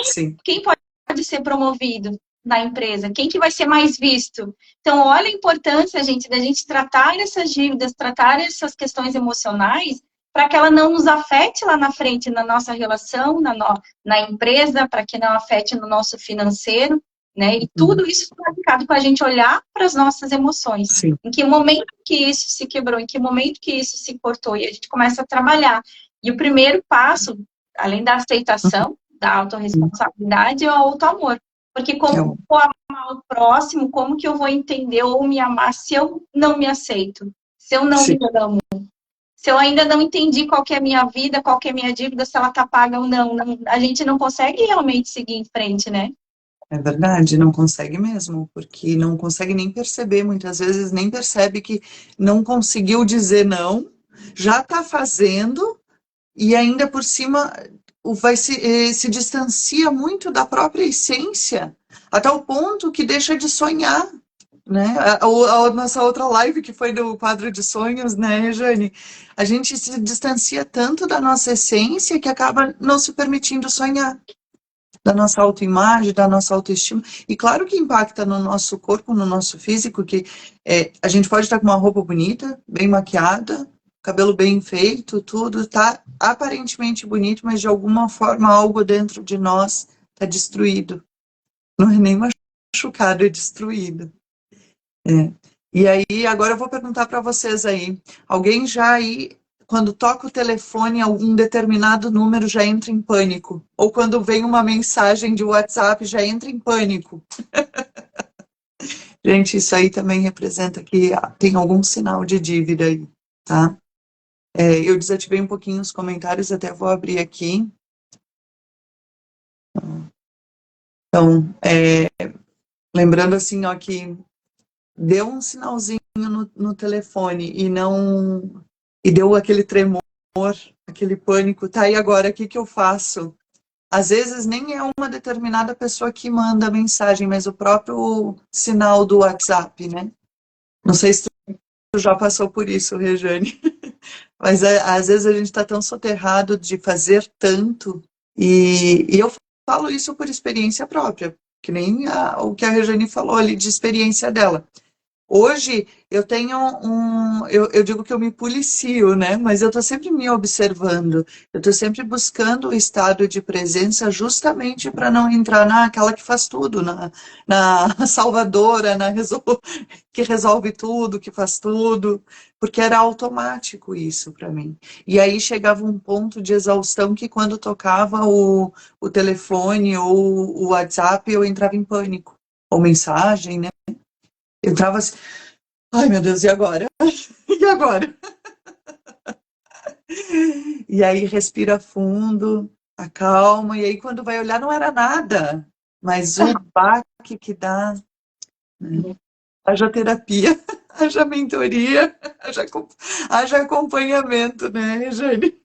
Sim. Quem pode ser promovido na empresa? Quem que vai ser mais visto? Então, olha a importância, gente, da gente tratar essas dívidas, tratar essas questões emocionais, para que ela não nos afete lá na frente na nossa relação, na empresa, para que não afete no nosso financeiro, né? E tudo isso foi aplicado para a gente olhar para as nossas emoções. Sim. Em que momento que isso se quebrou, em que momento que isso se cortou, e a gente começa a trabalhar. E o primeiro passo, além da aceitação, da autorresponsabilidade, é o auto-amor. Porque como eu vou amar o próximo, como que eu vou entender ou me amar se eu não me aceito? Se eu não me amo? Se eu ainda não entendi qual que é a minha vida, qual que é a minha dívida, se ela tá paga ou não, a gente não consegue realmente seguir em frente, né? É verdade, não consegue mesmo, porque não consegue nem perceber, muitas vezes nem percebe que não conseguiu dizer não, já está fazendo, e ainda por cima se distancia muito da própria essência, até o ponto que deixa de sonhar, né? A nossa outra live que foi do quadro de sonhos, né, Jane? A gente se distancia tanto da nossa essência que acaba não se permitindo sonhar, da nossa autoimagem, da nossa autoestima. E claro que impacta no nosso corpo, no nosso físico, que a gente pode estar com uma roupa bonita, bem maquiada, cabelo bem feito, tudo tá aparentemente bonito, mas de alguma forma algo dentro de nós está destruído. Não é nem machucado, é destruído. E aí, agora eu vou perguntar para vocês aí, alguém já aí, quando toca o telefone, algum determinado número já entra em pânico? Ou quando vem uma mensagem de WhatsApp, já entra em pânico? Gente, isso aí também representa que tem algum sinal de dívida aí, tá? Eu desativei um pouquinho os comentários, até vou abrir aqui. Então, lembrando assim, ó, que deu um sinalzinho no telefone e deu aquele tremor, aquele pânico, tá, e agora o que que eu faço? Às vezes nem é uma determinada pessoa que manda a mensagem, mas o próprio sinal do WhatsApp, né? Não sei se tu já passou por isso, Rejane, mas às vezes a gente está tão soterrado de fazer tanto, e eu falo isso por experiência própria, que nem o que a Rejane falou ali de experiência dela. Hoje eu tenho eu digo que eu me policio, né? Mas eu estou sempre me observando, eu estou sempre buscando o estado de presença justamente para não entrar naquela que faz tudo, na salvadora, que resolve tudo, que faz tudo, porque era automático isso para mim. E aí chegava um ponto de exaustão que quando tocava o telefone ou o WhatsApp eu entrava em pânico, ou mensagem, né? Eu entrava assim, ai meu Deus, e agora? E agora? E aí respira fundo, acalma, e aí quando vai olhar não era nada, mas o baque que dá, né? Haja terapia, haja mentoria, haja acompanhamento, né, Jane?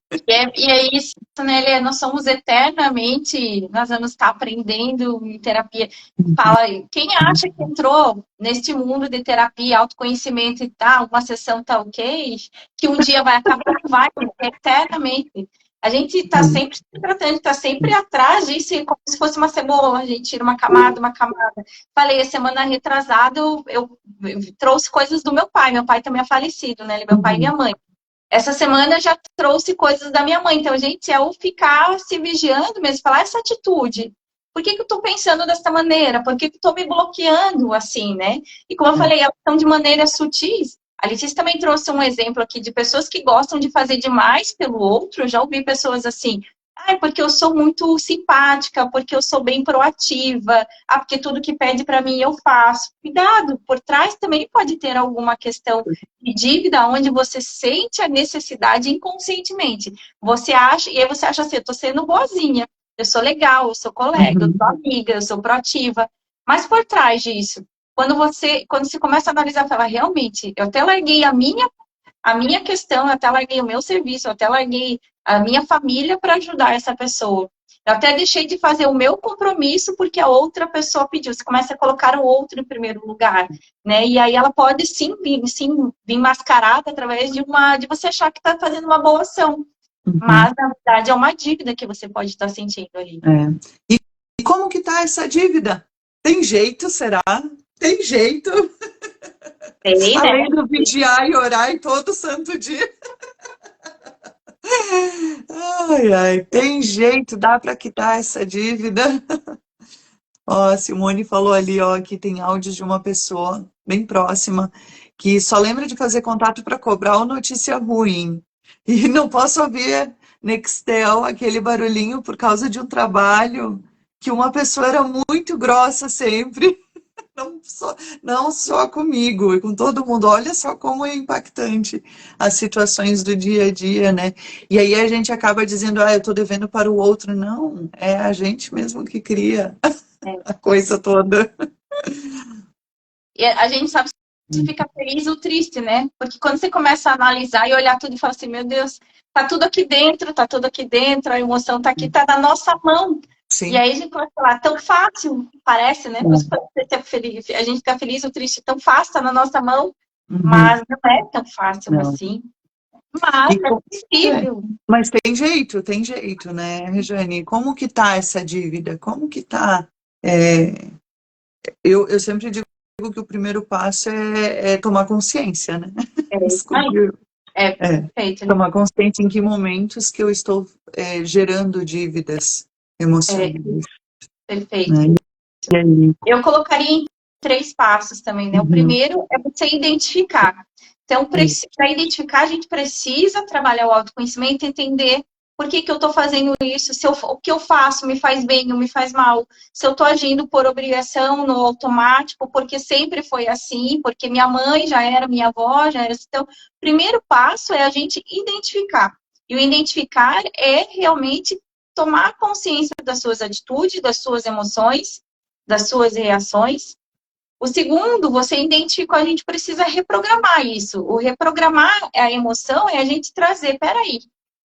E é isso, né, Lê? Nós somos eternamente, nós vamos estar aprendendo em terapia. Fala, quem acha que entrou neste mundo de terapia, autoconhecimento e tal, uma sessão tá ok, que um dia vai acabar, vai, eternamente. A gente está sempre se tratando, está sempre atrás disso, como se fosse uma cebola, a gente tira uma camada, uma camada. Falei, a semana retrasada eu trouxe coisas do meu pai também é falecido, né? Meu pai e minha mãe. Essa semana já trouxe coisas da minha mãe. Então, gente, é eu ficar se vigiando mesmo, falar essa atitude. Por que eu estou pensando dessa maneira? Por que eu estou me bloqueando assim, né? E como eu falei, elas são de maneiras sutis. A Letícia também trouxe um exemplo aqui de pessoas que gostam de fazer demais pelo outro. Eu já ouvi pessoas assim, porque eu sou muito simpática, porque eu sou bem proativa, porque tudo que pede para mim eu faço. Cuidado, por trás também pode ter alguma questão de dívida onde você sente a necessidade inconscientemente. Você acha, e aí você acha assim, eu tô sendo boazinha, eu sou legal, eu sou colega, eu sou amiga, eu sou proativa. Mas por trás disso, quando você começa a analisar, fala, realmente, eu até larguei a minha questão, eu até larguei o meu serviço, eu até larguei a minha família para ajudar essa pessoa. Eu até deixei de fazer o meu compromisso porque a outra pessoa pediu. Você começa a colocar o outro em primeiro lugar, né? E aí ela pode sim vir mascarada através de você achar que está fazendo uma boa ação. Mas, na verdade, é uma dívida que você pode estar sentindo ali. E como que tá essa dívida? Tem jeito, será? Tem jeito? Tem, né? Além do vigiar e orar todo santo dia. Ai, ai, tem jeito, dá para quitar essa dívida. Ó, a Simone falou ali, ó, que tem áudios de uma pessoa bem próxima que só lembra de fazer contato para cobrar ou notícia ruim. E não posso ouvir Nextel, aquele barulhinho por causa de um trabalho que uma pessoa era muito grossa sempre. Não só comigo, e com todo mundo. Olha só como é impactante as situações do dia a dia, né? E aí a gente acaba dizendo, eu tô devendo para o outro. Não, é a gente mesmo que cria a coisa toda. E a gente sabe se fica feliz ou triste, né? Porque quando você começa a analisar e olhar tudo e fala assim, meu Deus, tá tudo aqui dentro, a emoção tá aqui, tá na nossa mão. Sim. E aí a gente pode falar, tão fácil, parece, né? A gente fica feliz ou triste tão fácil, tá na nossa mão, mas não é tão fácil assim. Mas é possível. Mas tem jeito, né, Regiane? Como que tá essa dívida? Como que tá? Eu sempre digo que o primeiro passo é tomar consciência, né? Perfeito. Tomar consciência em que momentos que eu estou gerando dívidas emocionais. Perfeito. Né? E aí? Eu colocaria em 3 passos também, né? O primeiro é você identificar. Então, para identificar, a gente precisa trabalhar o autoconhecimento e entender por que eu estou fazendo isso, o que eu faço me faz bem ou me faz mal, se eu estou agindo por obrigação, no automático, porque sempre foi assim, porque minha mãe já era, minha avó já era assim. Então, o primeiro passo é a gente identificar. E o identificar é realmente tomar consciência das suas atitudes, das suas emoções, das suas reações. O segundo, você identificou, a gente precisa reprogramar isso. O reprogramar a emoção é a gente trazer, peraí,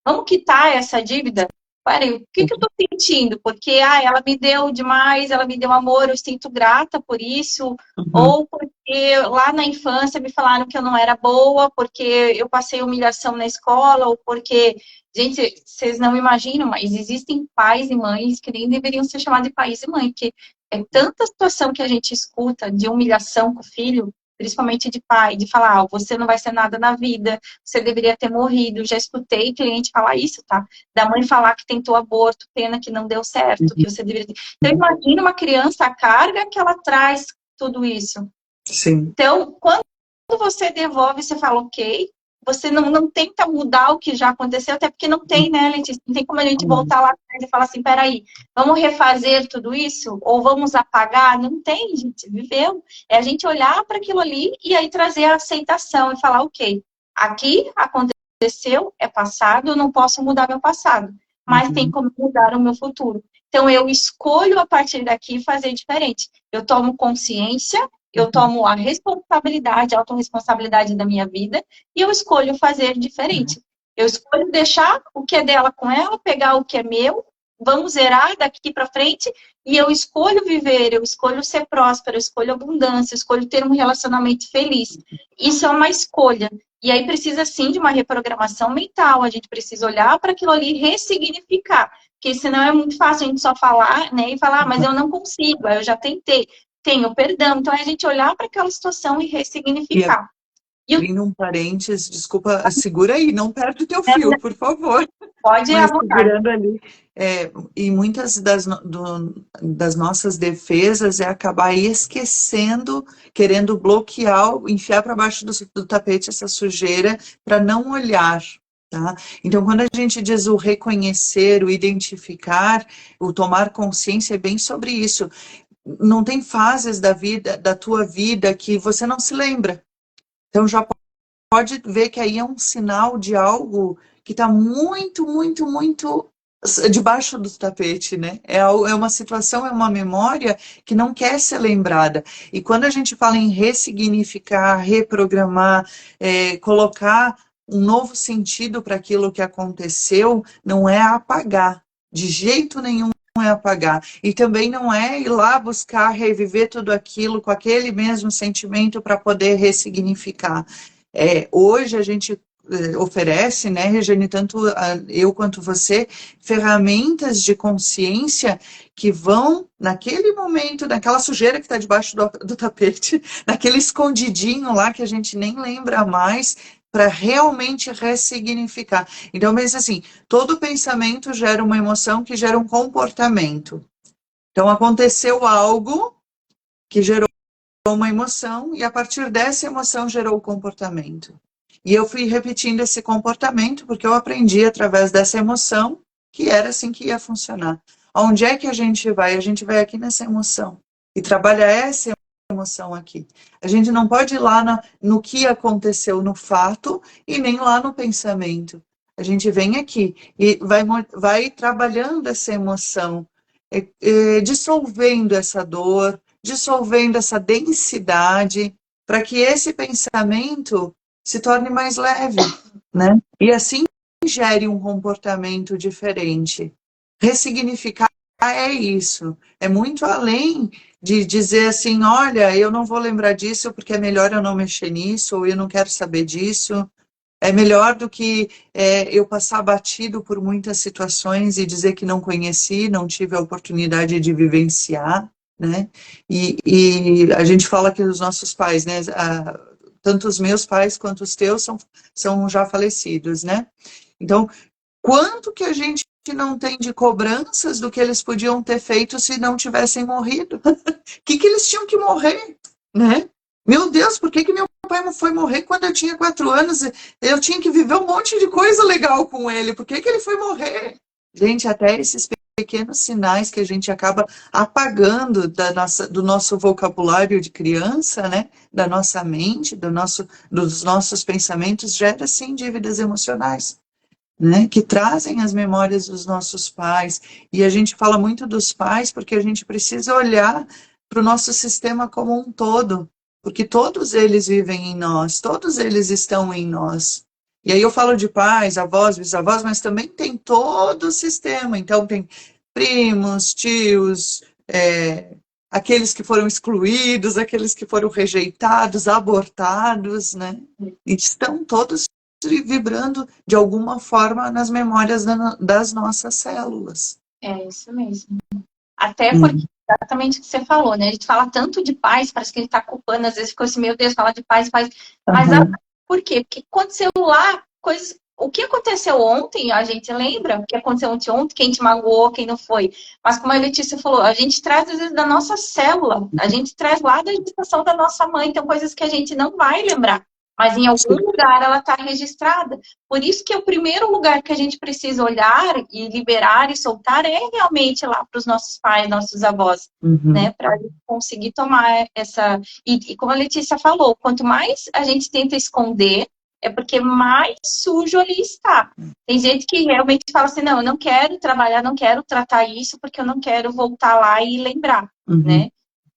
vamos quitar essa dívida? Peraí, o que eu tô sentindo? Porque, ela me deu demais, ela me deu amor, eu sinto grata por isso. Ou porque lá na infância me falaram que eu não era boa, porque eu passei humilhação na escola, ou porque... Gente, vocês não imaginam, mas existem pais e mães que nem deveriam ser chamados de pais e mãe, porque é tanta situação que a gente escuta de humilhação com o filho, principalmente de pai, de falar, você não vai ser nada na vida, você deveria ter morrido. Já escutei cliente falar isso, tá? Da mãe falar que tentou aborto, pena que não deu certo, que você deveria ter... Então, imagina uma criança, a carga que ela traz tudo isso. Sim. Então, quando você devolve, você fala, ok, você não tenta mudar o que já aconteceu, até porque não tem, né, Letícia? Não tem como a gente voltar lá atrás e falar assim, peraí, vamos refazer tudo isso? Ou vamos apagar? Não tem, gente, viveu. É a gente olhar para aquilo ali e aí trazer a aceitação e falar, ok, aqui aconteceu, é passado, eu não posso mudar meu passado, mas tem como mudar o meu futuro. Então, eu escolho a partir daqui fazer diferente. Eu tomo consciência, eu tomo a responsabilidade, a autorresponsabilidade da minha vida e eu escolho fazer diferente. Eu escolho deixar o que é dela com ela, pegar o que é meu, vamos zerar daqui para frente e eu escolho viver, eu escolho ser próspera, eu escolho abundância, eu escolho ter um relacionamento feliz. Isso é uma escolha. E aí precisa sim de uma reprogramação mental, a gente precisa olhar para aquilo ali e ressignificar. Porque senão é muito fácil a gente só falar, né, e falar, mas eu não consigo, eu já tentei. Tenho perdão. Então, é a gente olhar para aquela situação e ressignificar. Abrindo um parênteses, desculpa, segura aí, não perde o teu fio, por favor. Pode ir à vontade. Segurando ali. E muitas das nossas defesas é acabar esquecendo, querendo bloquear, enfiar para baixo do tapete essa sujeira para não olhar. Tá? Então, quando a gente diz o reconhecer, o identificar, o tomar consciência, é bem sobre isso. Não tem fases da tua vida que você não se lembra. Então já pode ver que aí é um sinal de algo que está muito, muito, muito debaixo do tapete, né? É uma situação, é uma memória que não quer ser lembrada. E quando a gente fala em ressignificar, reprogramar, colocar um novo sentido para aquilo que aconteceu, não é apagar, de jeito nenhum é apagar. E também não é ir lá buscar reviver tudo aquilo com aquele mesmo sentimento para poder ressignificar. Hoje a gente oferece, né, Regiane, tanto eu quanto você, ferramentas de consciência que vão, naquele momento, naquela sujeira que está debaixo do tapete, naquele escondidinho lá que a gente nem lembra mais, para realmente ressignificar. Então, mas assim, todo pensamento gera uma emoção que gera um comportamento. Então, aconteceu algo que gerou uma emoção, e a partir dessa emoção gerou o comportamento. E eu fui repetindo esse comportamento, porque eu aprendi através dessa emoção que era assim que ia funcionar. Onde é que a gente vai? A gente vai aqui nessa emoção. E trabalha essa emoção aqui. A gente não pode ir lá no que aconteceu no fato e nem lá no pensamento. A gente vem aqui e vai trabalhando essa emoção, dissolvendo essa dor, dissolvendo essa densidade, para que esse pensamento se torne mais leve, né? E assim gere um comportamento diferente. Ressignificar é isso, é muito além de dizer assim, olha, eu não vou lembrar disso porque é melhor eu não mexer nisso, ou eu não quero saber disso. É melhor do que eu passar batido por muitas situações e dizer que não conheci, não tive a oportunidade de vivenciar, né? E a gente fala que os nossos pais, né? Tanto os meus pais quanto os teus são já falecidos, né? Então, quanto que a gente não tem de cobranças do que eles podiam ter feito se não tivessem morrido? O que eles tinham que morrer, né? Meu Deus, por que meu pai foi morrer quando eu tinha 4 anos? Eu tinha que viver um monte de coisa legal com ele. Por que ele foi morrer? Gente, até esses pequenos sinais que a gente acaba apagando do nosso vocabulário de criança, né? Da nossa mente, dos nossos pensamentos, gera, sim, dívidas emocionais, né, que trazem as memórias dos nossos pais. E a gente fala muito dos pais porque a gente precisa olhar para o nosso sistema como um todo, porque todos eles vivem em nós, todos eles estão em nós. E aí eu falo de pais, avós, bisavós, mas também tem todo o sistema. Então tem primos, tios, aqueles que foram excluídos, aqueles que foram rejeitados, abortados, né? E estão todos vibrando de alguma forma nas memórias das nossas células. É isso mesmo. Até porque, exatamente o que você falou, né? A gente fala tanto de paz, parece que a gente tá culpando, às vezes ficou assim, meu Deus, falar de paz, paz. Mas por quê? Porque aconteceu lá coisas. O que aconteceu ontem, a gente lembra o que aconteceu ontem, quem te magoou, quem não foi. Mas como a Letícia falou, a gente traz às vezes da nossa célula, a gente traz lá da gestação da nossa mãe, então coisas que a gente não vai lembrar. Mas em algum lugar ela está registrada. Por isso que o primeiro lugar que a gente precisa olhar e liberar e soltar é realmente lá para os nossos pais, nossos avós, né? Para a gente conseguir tomar essa... E como a Letícia falou, quanto mais a gente tenta esconder, é porque mais sujo ali está. Tem gente que realmente fala assim, não, eu não quero trabalhar, não quero tratar isso, porque eu não quero voltar lá e lembrar, né?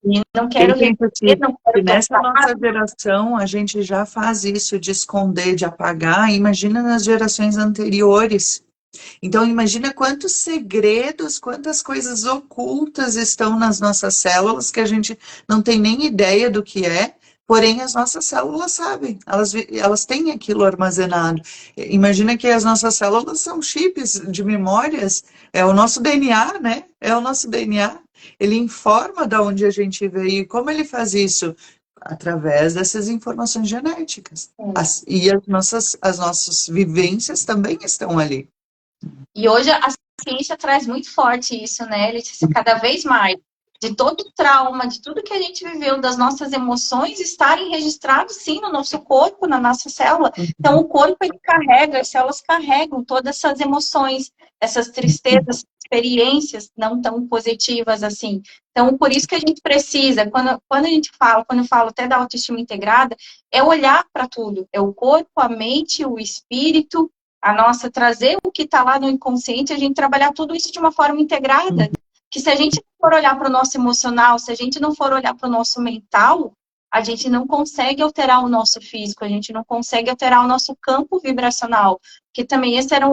E não quero repetir, não quero nessa nossa geração, a gente já faz isso de esconder, de apagar. Imagina nas gerações anteriores. Então, imagina quantos segredos, quantas coisas ocultas estão nas nossas células que a gente não tem nem ideia do que é, porém as nossas células sabem, elas têm aquilo armazenado. Imagina que as nossas células são chips de memórias, é o nosso DNA, né? É o nosso DNA. Ele informa de onde a gente veio. E como ele faz isso? Através dessas informações genéticas. E as nossas vivências também estão ali. E hoje a ciência traz muito forte isso, né, Letícia? Cada vez mais. De todo o trauma, de tudo que a gente viveu, das nossas emoções estarem registrados, sim, no nosso corpo, na nossa célula. Então, o corpo, ele carrega, as células carregam todas essas emoções, essas tristezas, experiências não tão positivas assim. Então, por isso que a gente precisa, quando eu falo até da autoestima integrada, é olhar para tudo. É o corpo, a mente, o espírito, a nossa, trazer o que está lá no inconsciente, a gente trabalhar tudo isso de uma forma integrada. Que se a gente não for olhar para o nosso emocional, se a gente não for olhar para o nosso mental, a gente não consegue alterar o nosso físico, a gente não consegue alterar o nosso campo vibracional. Que também esse era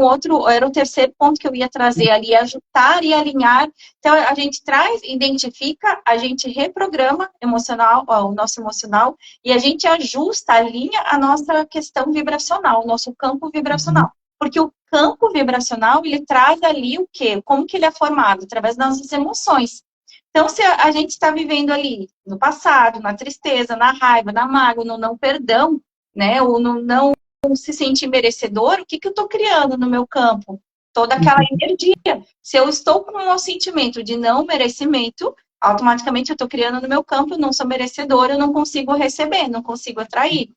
era o terceiro ponto que eu ia trazer ali, ajustar e alinhar. Então, a gente traz, identifica, a gente reprograma emocional, ó, o nosso emocional, e a gente ajusta, alinha a nossa questão vibracional, o nosso campo vibracional. Porque o campo vibracional, ele traz ali o quê? Como que ele é formado? Através das nossas emoções. Então, se a gente está vivendo ali no passado, na tristeza, na raiva, na mágoa, no não perdão, né? Ou no não se sentir merecedor, o que eu estou criando no meu campo? Toda aquela energia. Se eu estou com um sentimento de não merecimento, automaticamente eu estou criando no meu campo, eu não sou merecedor, eu não consigo receber, não consigo atrair.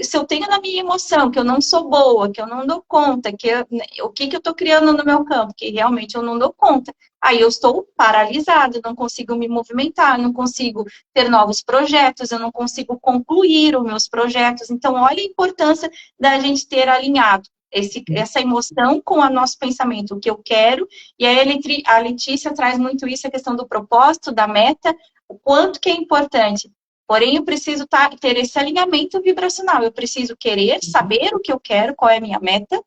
Se eu tenho na minha emoção que eu não sou boa, que eu não dou conta, o que eu estou criando no meu campo, que realmente eu não dou conta, aí eu estou paralisada, não consigo me movimentar, não consigo ter novos projetos, eu não consigo concluir os meus projetos. Então, olha a importância da gente ter alinhado essa emoção com o nosso pensamento, o que eu quero, e aí a Letícia traz muito isso, a questão do propósito, da meta, o quanto que é importante. Porém, eu preciso ter esse alinhamento vibracional. Eu preciso querer, saber o que eu quero, qual é a minha meta,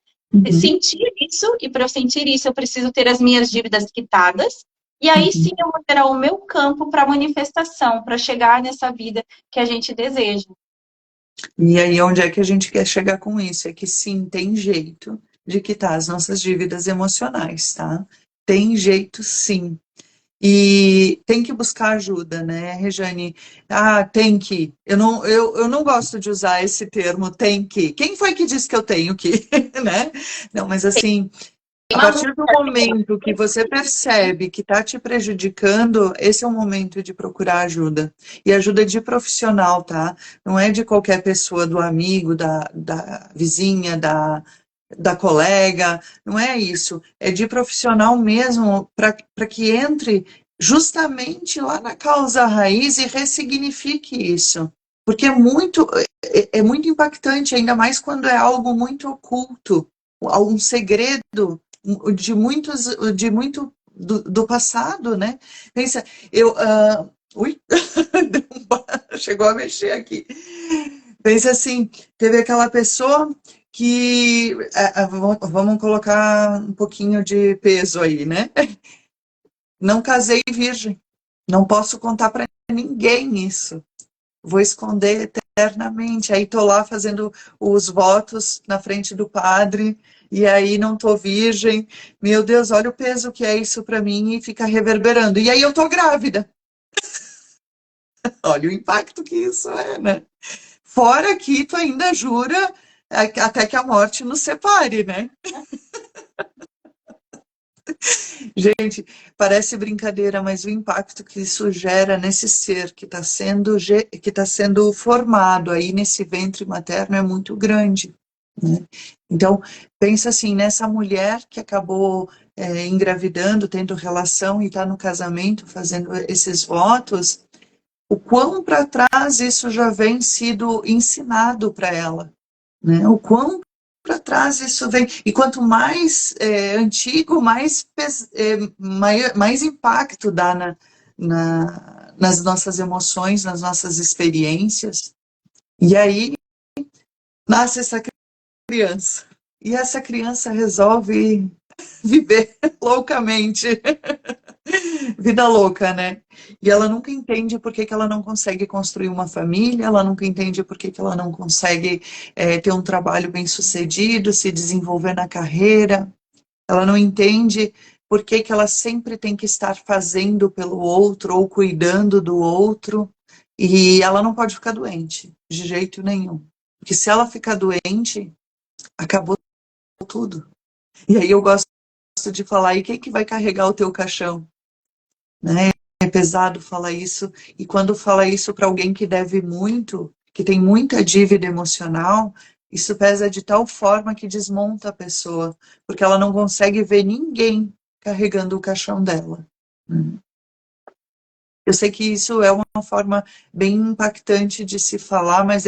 sentir isso, e para eu sentir isso, eu preciso ter as minhas dívidas quitadas, e aí sim eu vou ter o meu campo para manifestação, para chegar nessa vida que a gente deseja. E aí, onde é que a gente quer chegar com isso? É que sim, tem jeito de quitar as nossas dívidas emocionais, tá? Tem jeito, sim. E tem que buscar ajuda, né, Rejane? Ah, tem que. Eu não gosto de usar esse termo, tem que. Quem foi que disse que eu tenho que, né? Não, mas assim, a partir do momento que você percebe que está te prejudicando, esse é o momento de procurar ajuda. E ajuda de profissional, tá? Não é de qualquer pessoa, do amigo, da vizinha, da colega, não é isso. É de profissional mesmo, para que entre justamente lá na causa raiz e ressignifique isso. Porque é muito impactante, ainda mais quando é algo muito oculto, um segredo de muito do passado, né? Pensa, ui, chegou a mexer aqui. Pensa assim, teve aquela pessoa que, vamos colocar um pouquinho de peso aí, né? Não casei virgem, não posso contar para ninguém isso, vou esconder eternamente. Aí tô lá fazendo os votos na frente do padre, e aí não tô virgem. Meu Deus, olha o peso que é isso para mim, e fica reverberando. E aí eu tô grávida. Olha o impacto que isso é, né? Fora que tu ainda jura até que a morte nos separe, né? Gente, parece brincadeira, mas o impacto que isso gera nesse ser que tá sendo formado aí nesse ventre materno é muito grande, né? Então, pensa assim, nessa mulher que acabou engravidando, tendo relação e está no casamento, fazendo esses votos, o quão para trás isso já vem sido ensinado para ela, né? O quão para trás isso vem. E quanto mais antigo, mais impacto dá nas nossas emoções, nas nossas experiências. E aí nasce essa criança. E essa criança resolve viver loucamente. Vida louca, né? E ela nunca entende por que ela não consegue construir uma família, ela nunca entende por que ela não consegue ter um trabalho bem-sucedido, se desenvolver na carreira. Ela não entende por que ela sempre tem que estar fazendo pelo outro ou cuidando do outro. E ela não pode ficar doente, de jeito nenhum. Porque se ela ficar doente, acabou tudo. E aí eu gosto de falar, e quem que vai carregar o teu caixão? Né? É pesado falar isso, e quando fala isso para alguém que deve muito, que tem muita dívida emocional, isso pesa de tal forma que desmonta a pessoa, porque ela não consegue ver ninguém carregando o caixão dela. Eu sei que isso é uma forma bem impactante de se falar, mas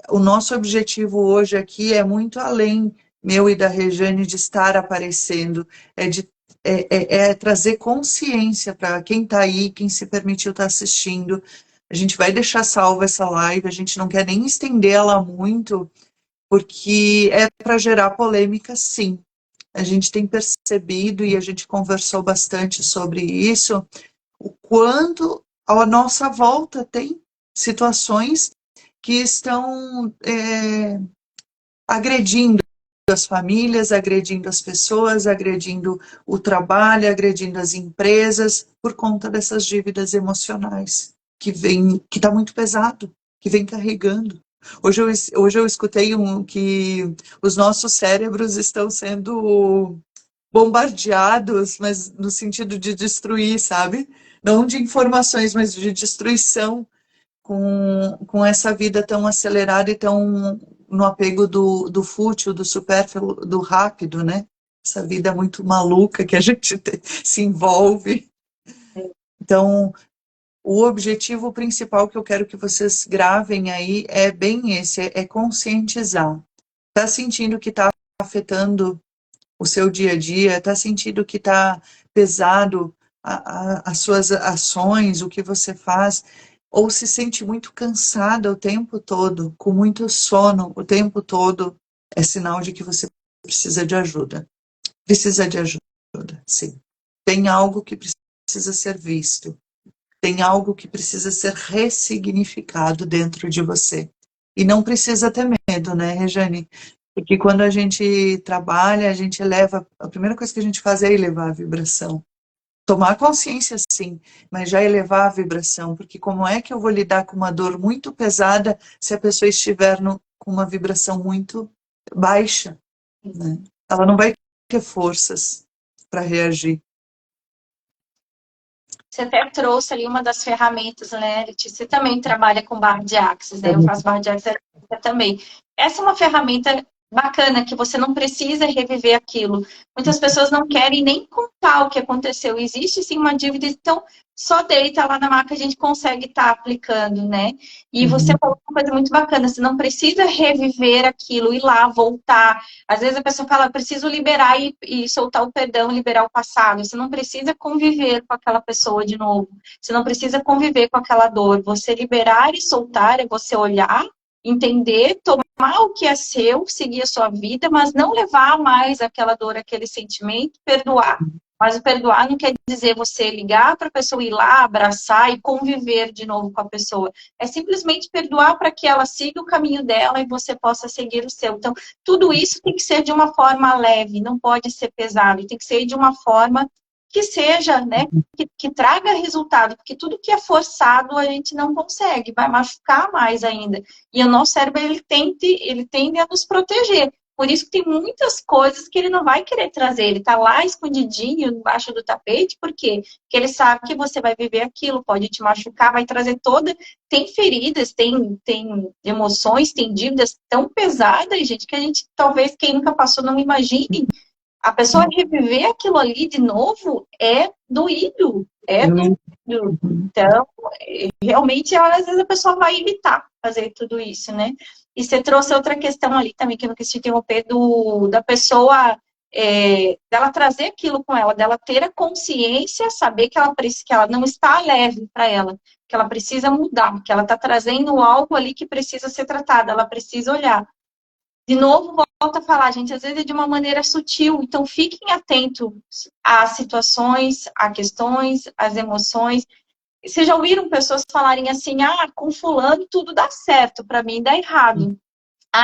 o nosso objetivo hoje aqui é muito além meu e da Rejane de estar aparecendo, é trazer consciência para quem está aí, quem se permitiu estar assistindo. A gente vai deixar salva essa live, a gente não quer nem estender ela muito, porque é para gerar polêmica, sim. A gente tem percebido, e a gente conversou bastante sobre isso, o quanto à nossa volta tem situações que estão agredindo as famílias, agredindo as pessoas, agredindo o trabalho, agredindo as empresas, por conta dessas dívidas emocionais, que está muito pesado, que vem carregando. Hoje eu escutei que os nossos cérebros estão sendo bombardeados, mas no sentido de destruir, sabe? Não de informações, mas de destruição, com essa vida tão acelerada e tão no apego do fútil, do supérfluo, do rápido, né? Essa vida muito maluca que a gente se envolve. Então, o objetivo principal que eu quero que vocês gravem aí é bem esse, é conscientizar. Tá sentindo que está afetando o seu dia a dia, está sentindo que está pesado as suas ações, o que você faz, ou se sente muito cansada o tempo todo, com muito sono o tempo todo, é sinal de que você precisa de ajuda. Precisa de ajuda, sim. Tem algo que precisa ser visto, tem algo que precisa ser ressignificado dentro de você. E não precisa ter medo, né, Rejane? Porque quando a gente trabalha, a gente eleva, a primeira coisa que a gente faz é elevar a vibração. Tomar consciência, sim, mas já elevar a vibração, porque como é que eu vou lidar com uma dor muito pesada se a pessoa estiver com uma vibração muito baixa, né? Ela não vai ter forças para reagir. Você até trouxe ali uma das ferramentas, né, Letícia? Você também trabalha com barra de axis, né? Eu faço barra de axis também. Essa é uma ferramenta bacana, que você não precisa reviver aquilo. Muitas pessoas não querem nem contar o que aconteceu. Existe, sim, uma dívida, então só deita lá na maca, a gente consegue estar aplicando, né? E você falou uma coisa muito bacana, você não precisa reviver aquilo, ir lá, voltar. Às vezes a pessoa fala, preciso liberar e soltar o perdão, liberar o passado. Você não precisa conviver com aquela pessoa de novo. Você não precisa conviver com aquela dor. Você liberar e soltar é você olhar, entender, tomar o que é seu, seguir a sua vida, mas não levar mais aquela dor, aquele sentimento, perdoar. Mas o perdoar não quer dizer você ligar para a pessoa, ir lá, abraçar e conviver de novo com a pessoa. É simplesmente perdoar para que ela siga o caminho dela e você possa seguir o seu. Então, tudo isso tem que ser de uma forma leve, não pode ser pesado, tem que ser de uma forma que seja, né, que traga resultado, porque tudo que é forçado a gente não consegue, vai machucar mais ainda. E o nosso cérebro, ele tende a nos proteger. Por isso que tem muitas coisas que ele não vai querer trazer. Ele tá lá escondidinho, embaixo do tapete, por quê? Porque ele sabe que você vai viver aquilo, pode te machucar, vai trazer toda... Tem feridas, tem emoções, tem dívidas tão pesadas, gente, que a gente, talvez, quem nunca passou, não imagine. A pessoa reviver aquilo ali de novo é doído. É doído. Então, realmente, às vezes a pessoa vai evitar fazer tudo isso, né? E você trouxe outra questão ali também, que eu não quis te interromper, da pessoa, dela trazer aquilo com ela, dela ter a consciência, saber que ela não está leve para ela, que ela precisa mudar, que ela está trazendo algo ali que precisa ser tratado, ela precisa olhar. De novo, volto a falar, gente, às vezes é de uma maneira sutil, então fiquem atentos às situações, a questões, às emoções. Vocês já ouviram pessoas falarem assim, com fulano tudo dá certo, para mim dá errado.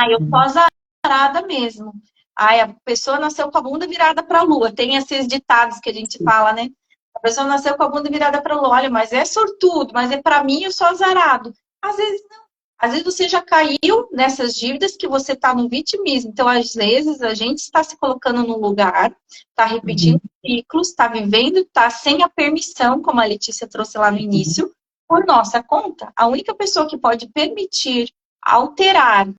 Eu tô azarada mesmo. A pessoa nasceu com a bunda virada para a lua. Tem esses ditados que a gente fala, né? A pessoa nasceu com a bunda virada para a lua. Olha, mas é sortudo, mas é para mim eu sou azarado. Às vezes não. Às vezes você já caiu nessas dívidas que você está no vitimismo. Então, às vezes, a gente está se colocando no lugar, está repetindo ciclos, está vivendo, está sem a permissão, como a Letícia trouxe lá no início, por nossa conta. A única pessoa que pode permitir, alterar,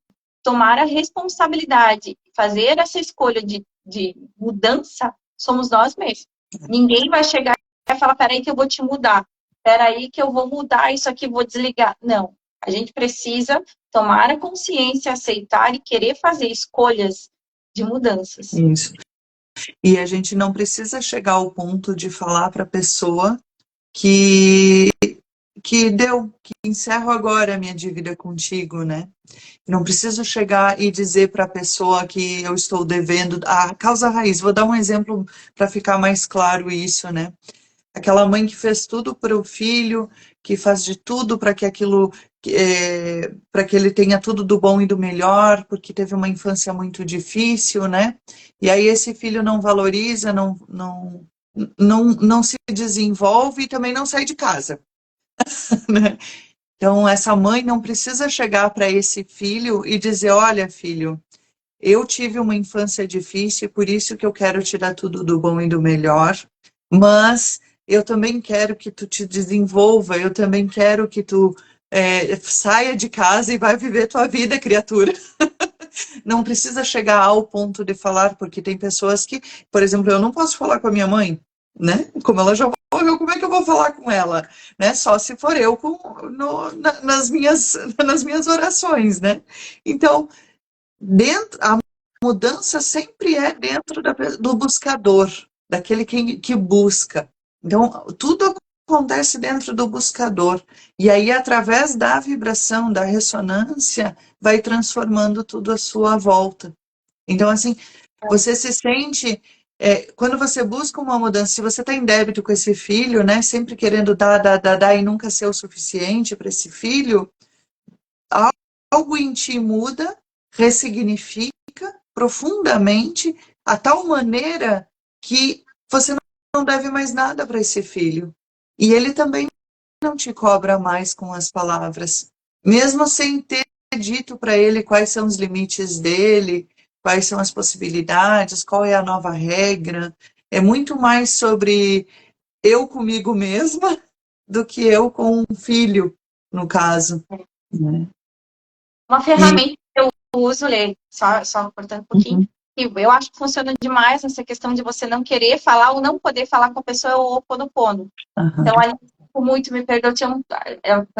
tomar a responsabilidade, fazer essa escolha de mudança, somos nós mesmos. Ninguém vai chegar e falar, peraí que eu vou te mudar, peraí que eu vou mudar isso aqui, vou desligar. Não. A gente precisa tomar a consciência, aceitar e querer fazer escolhas de mudanças. Isso. E a gente não precisa chegar ao ponto de falar para a pessoa que encerro agora a minha dívida contigo, né? Não preciso chegar e dizer para a pessoa que eu estou devendo a causa raiz. Vou dar um exemplo para ficar mais claro isso, né? Aquela mãe que fez tudo para o filho, que faz de tudo para que aquilo, para que ele tenha tudo do bom e do melhor, porque teve uma infância muito difícil, né? E aí esse filho não valoriza, não se desenvolve e também não sai de casa, né? Então essa mãe não precisa chegar para esse filho e dizer, olha, filho, eu tive uma infância difícil, por isso que eu quero te dar tudo do bom e do melhor, mas eu também quero que tu te desenvolva, eu também quero que tu saia de casa e vai viver tua vida, criatura. Não precisa chegar ao ponto de falar, porque tem pessoas que, por exemplo, eu não posso falar com a minha mãe, né? Como ela já morreu, como é que eu vou falar com ela? Né? Só se for eu nas minhas orações, né? Então, a mudança sempre é dentro do buscador, daquele que busca. Então, tudo acontece dentro do buscador. E aí, através da vibração, da ressonância, vai transformando tudo à sua volta. Então, assim, você se sente... quando você busca uma mudança, se você está em débito com esse filho, né, sempre querendo dar e nunca ser o suficiente para esse filho, algo em ti muda, ressignifica profundamente, a tal maneira que você não deve mais nada para esse filho. E ele também não te cobra mais com as palavras, mesmo sem ter dito para ele quais são os limites dele, quais são as possibilidades, qual é a nova regra. É muito mais sobre eu comigo mesma do que eu com um filho, no caso. Né? Uma ferramenta que eu uso, Lê, só cortando um pouquinho, eu acho que funciona demais essa questão de você não querer falar ou não poder falar com a pessoa, é o Ho'oponopono. Então, ali, muito me perdoa,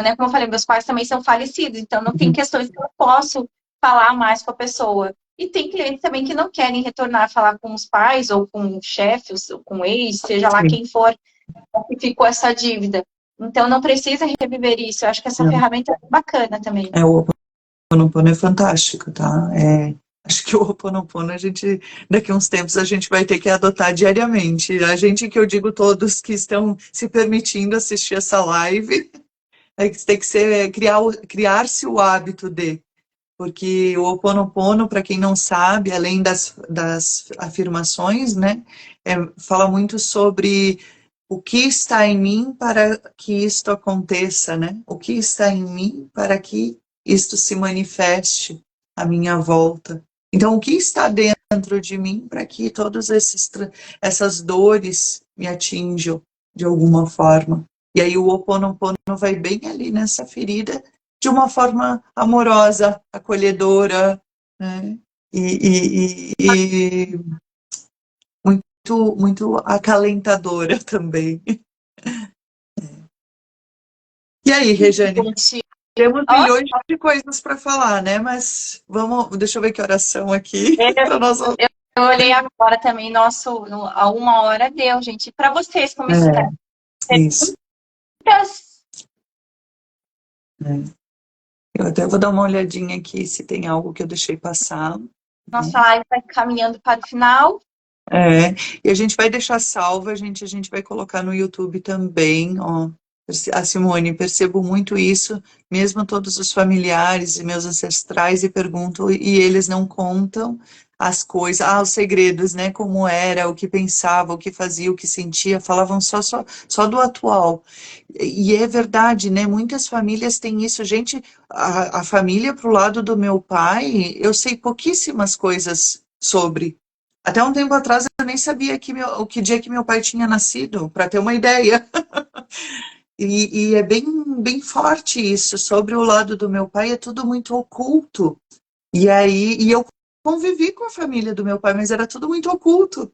né, como eu falei, meus pais também são falecidos, então não tem questões que eu posso falar mais com a pessoa. E tem clientes também que não querem retornar a falar com os pais, ou com o chefe, ou com o ex, seja lá quem for, que ficou essa dívida. Então, não precisa reviver isso. Eu acho que essa ferramenta é bacana também. O Ho'oponopono é fantástico, tá? Acho que o Ho'oponopono, daqui a uns tempos, a gente vai ter que adotar diariamente. A gente, que eu digo todos que estão se permitindo assistir essa live, tem que criar-se o hábito porque o Ho'oponopono, para quem não sabe, além das afirmações, né, fala muito sobre o que está em mim para que isto aconteça, né? O que está em mim para que isto se manifeste à minha volta. Então, o que está dentro de mim para que todas essas dores me atinjam de alguma forma? E aí o Ho'oponopono vai bem ali nessa ferida de uma forma amorosa, acolhedora, né? E muito, muito acalentadora também. E aí, Rejane? Temos milhões de coisas para falar, né? Mas deixa eu ver que horas são aqui. Eu olhei agora também, a 1 hora deu, gente. Para vocês, como está? Isso. Eu até vou dar uma olhadinha aqui se tem algo que eu deixei passar. Nossa live vai caminhando para o final. E a gente vai deixar salva, a gente vai colocar no YouTube também, ó. A Simone, percebo muito isso, mesmo todos os familiares e meus ancestrais, e perguntam, e eles não contam as coisas, os segredos, né, como era, o que pensava, o que fazia, o que sentia, falavam só do atual. E é verdade, né, muitas famílias têm isso, gente, a família pro lado do meu pai, eu sei pouquíssimas coisas sobre. Até um tempo atrás eu nem sabia que dia que meu pai tinha nascido, para ter uma ideia. E é bem, bem forte isso. Sobre o lado do meu pai é tudo muito oculto. E eu convivi com a família do meu pai, mas era tudo muito oculto.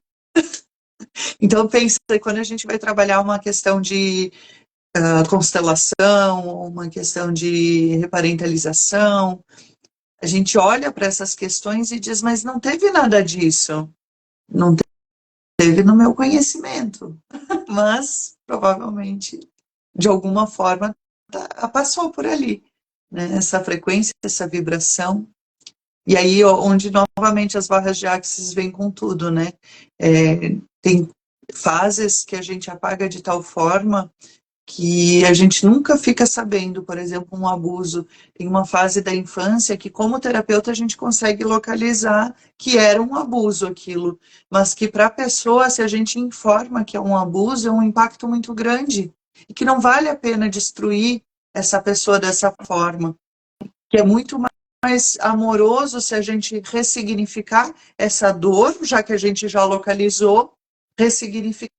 Então pensa, quando a gente vai trabalhar uma questão de constelação, uma questão de reparentalização, a gente olha para essas questões e diz, mas não teve nada disso, não teve no meu conhecimento, mas provavelmente, de alguma forma, passou por ali, né? Essa frequência, essa vibração. E aí, onde novamente as barras de Axis vêm com tudo, né? Tem fases que a gente apaga de tal forma que a gente nunca fica sabendo, por exemplo, um abuso. Tem uma fase da infância que, como terapeuta, a gente consegue localizar que era um abuso aquilo, mas que para a pessoa, se a gente informa que é um abuso, é um impacto muito grande e que não vale a pena destruir essa pessoa dessa forma, que é muito mais amoroso se a gente ressignificar essa dor, já que a gente já localizou, ressignificar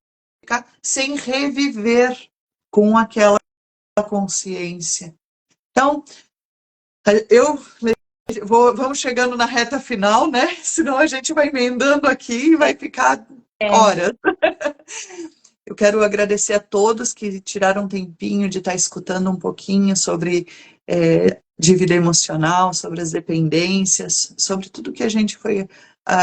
sem reviver com aquela consciência. Então, vamos chegando na reta final, né? Senão a gente vai emendando aqui e vai ficar horas. Eu quero agradecer a todos que tiraram um tempinho de estar escutando um pouquinho sobre dívida emocional, sobre as dependências, sobre tudo que a gente foi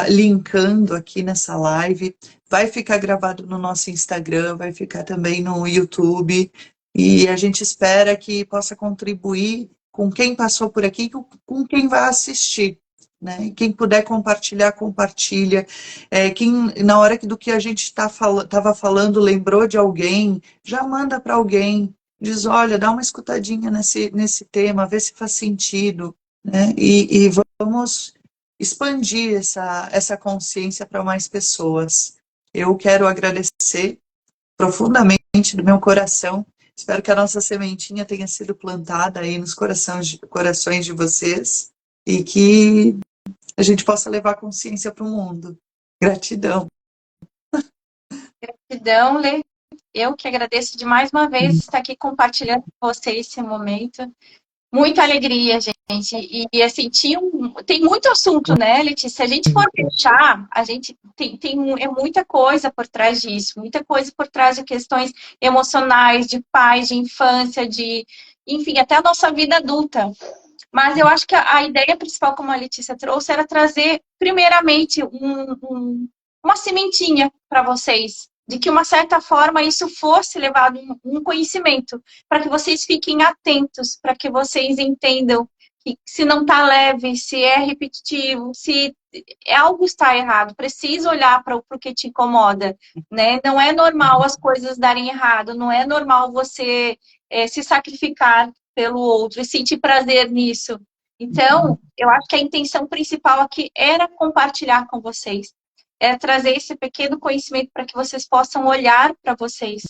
linkando aqui nessa live. Vai ficar gravado no nosso Instagram, vai ficar também no YouTube, e a gente espera que possa contribuir com quem passou por aqui, com quem vai assistir, né? Quem puder compartilhar, compartilha. Quem, na hora do que a gente estava falando, lembrou de alguém, já manda para alguém, diz, olha, dá uma escutadinha nesse tema, vê se faz sentido, né? E vamos expandir essa consciência para mais pessoas. Eu quero agradecer profundamente do meu coração. Espero que a nossa sementinha tenha sido plantada aí nos corações de vocês e que a gente possa levar consciência para o mundo. Gratidão. Gratidão, Lê. Eu que agradeço de mais uma vez estar aqui compartilhando com vocês esse momento. Muita alegria, gente. E assim, tem muito assunto, né, Letícia? Se a gente for fechar, a gente tem muita coisa por trás disso, muita coisa por trás de questões emocionais, de pais, de infância, enfim, até a nossa vida adulta. Mas eu acho que a ideia principal, como a Letícia trouxe, era trazer, primeiramente, uma sementinha para vocês, de que, uma certa forma, isso fosse levado um conhecimento, para que vocês fiquem atentos, para que vocês entendam que se não está leve, se é repetitivo, se algo está errado, precisa olhar para o que te incomoda, né? Não é normal as coisas darem errado, não é normal você se sacrificar pelo outro e sentir prazer nisso. Então, eu acho que a intenção principal aqui era compartilhar com vocês, é trazer esse pequeno conhecimento para que vocês possam olhar para vocês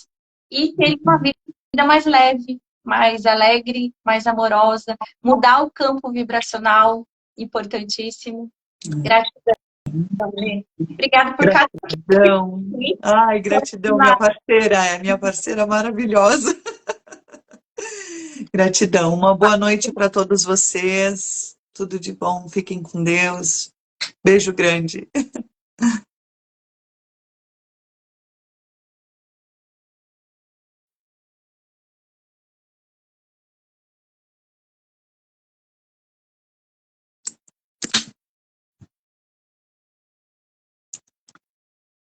e ter uma vida mais leve, mais alegre, mais amorosa, mudar o campo vibracional, importantíssimo. Gratidão. Obrigada por gratidão. Ai, gratidão, minha parceira maravilhosa. Gratidão. Uma boa noite para todos vocês. Tudo de bom. Fiquem com Deus. Beijo grande.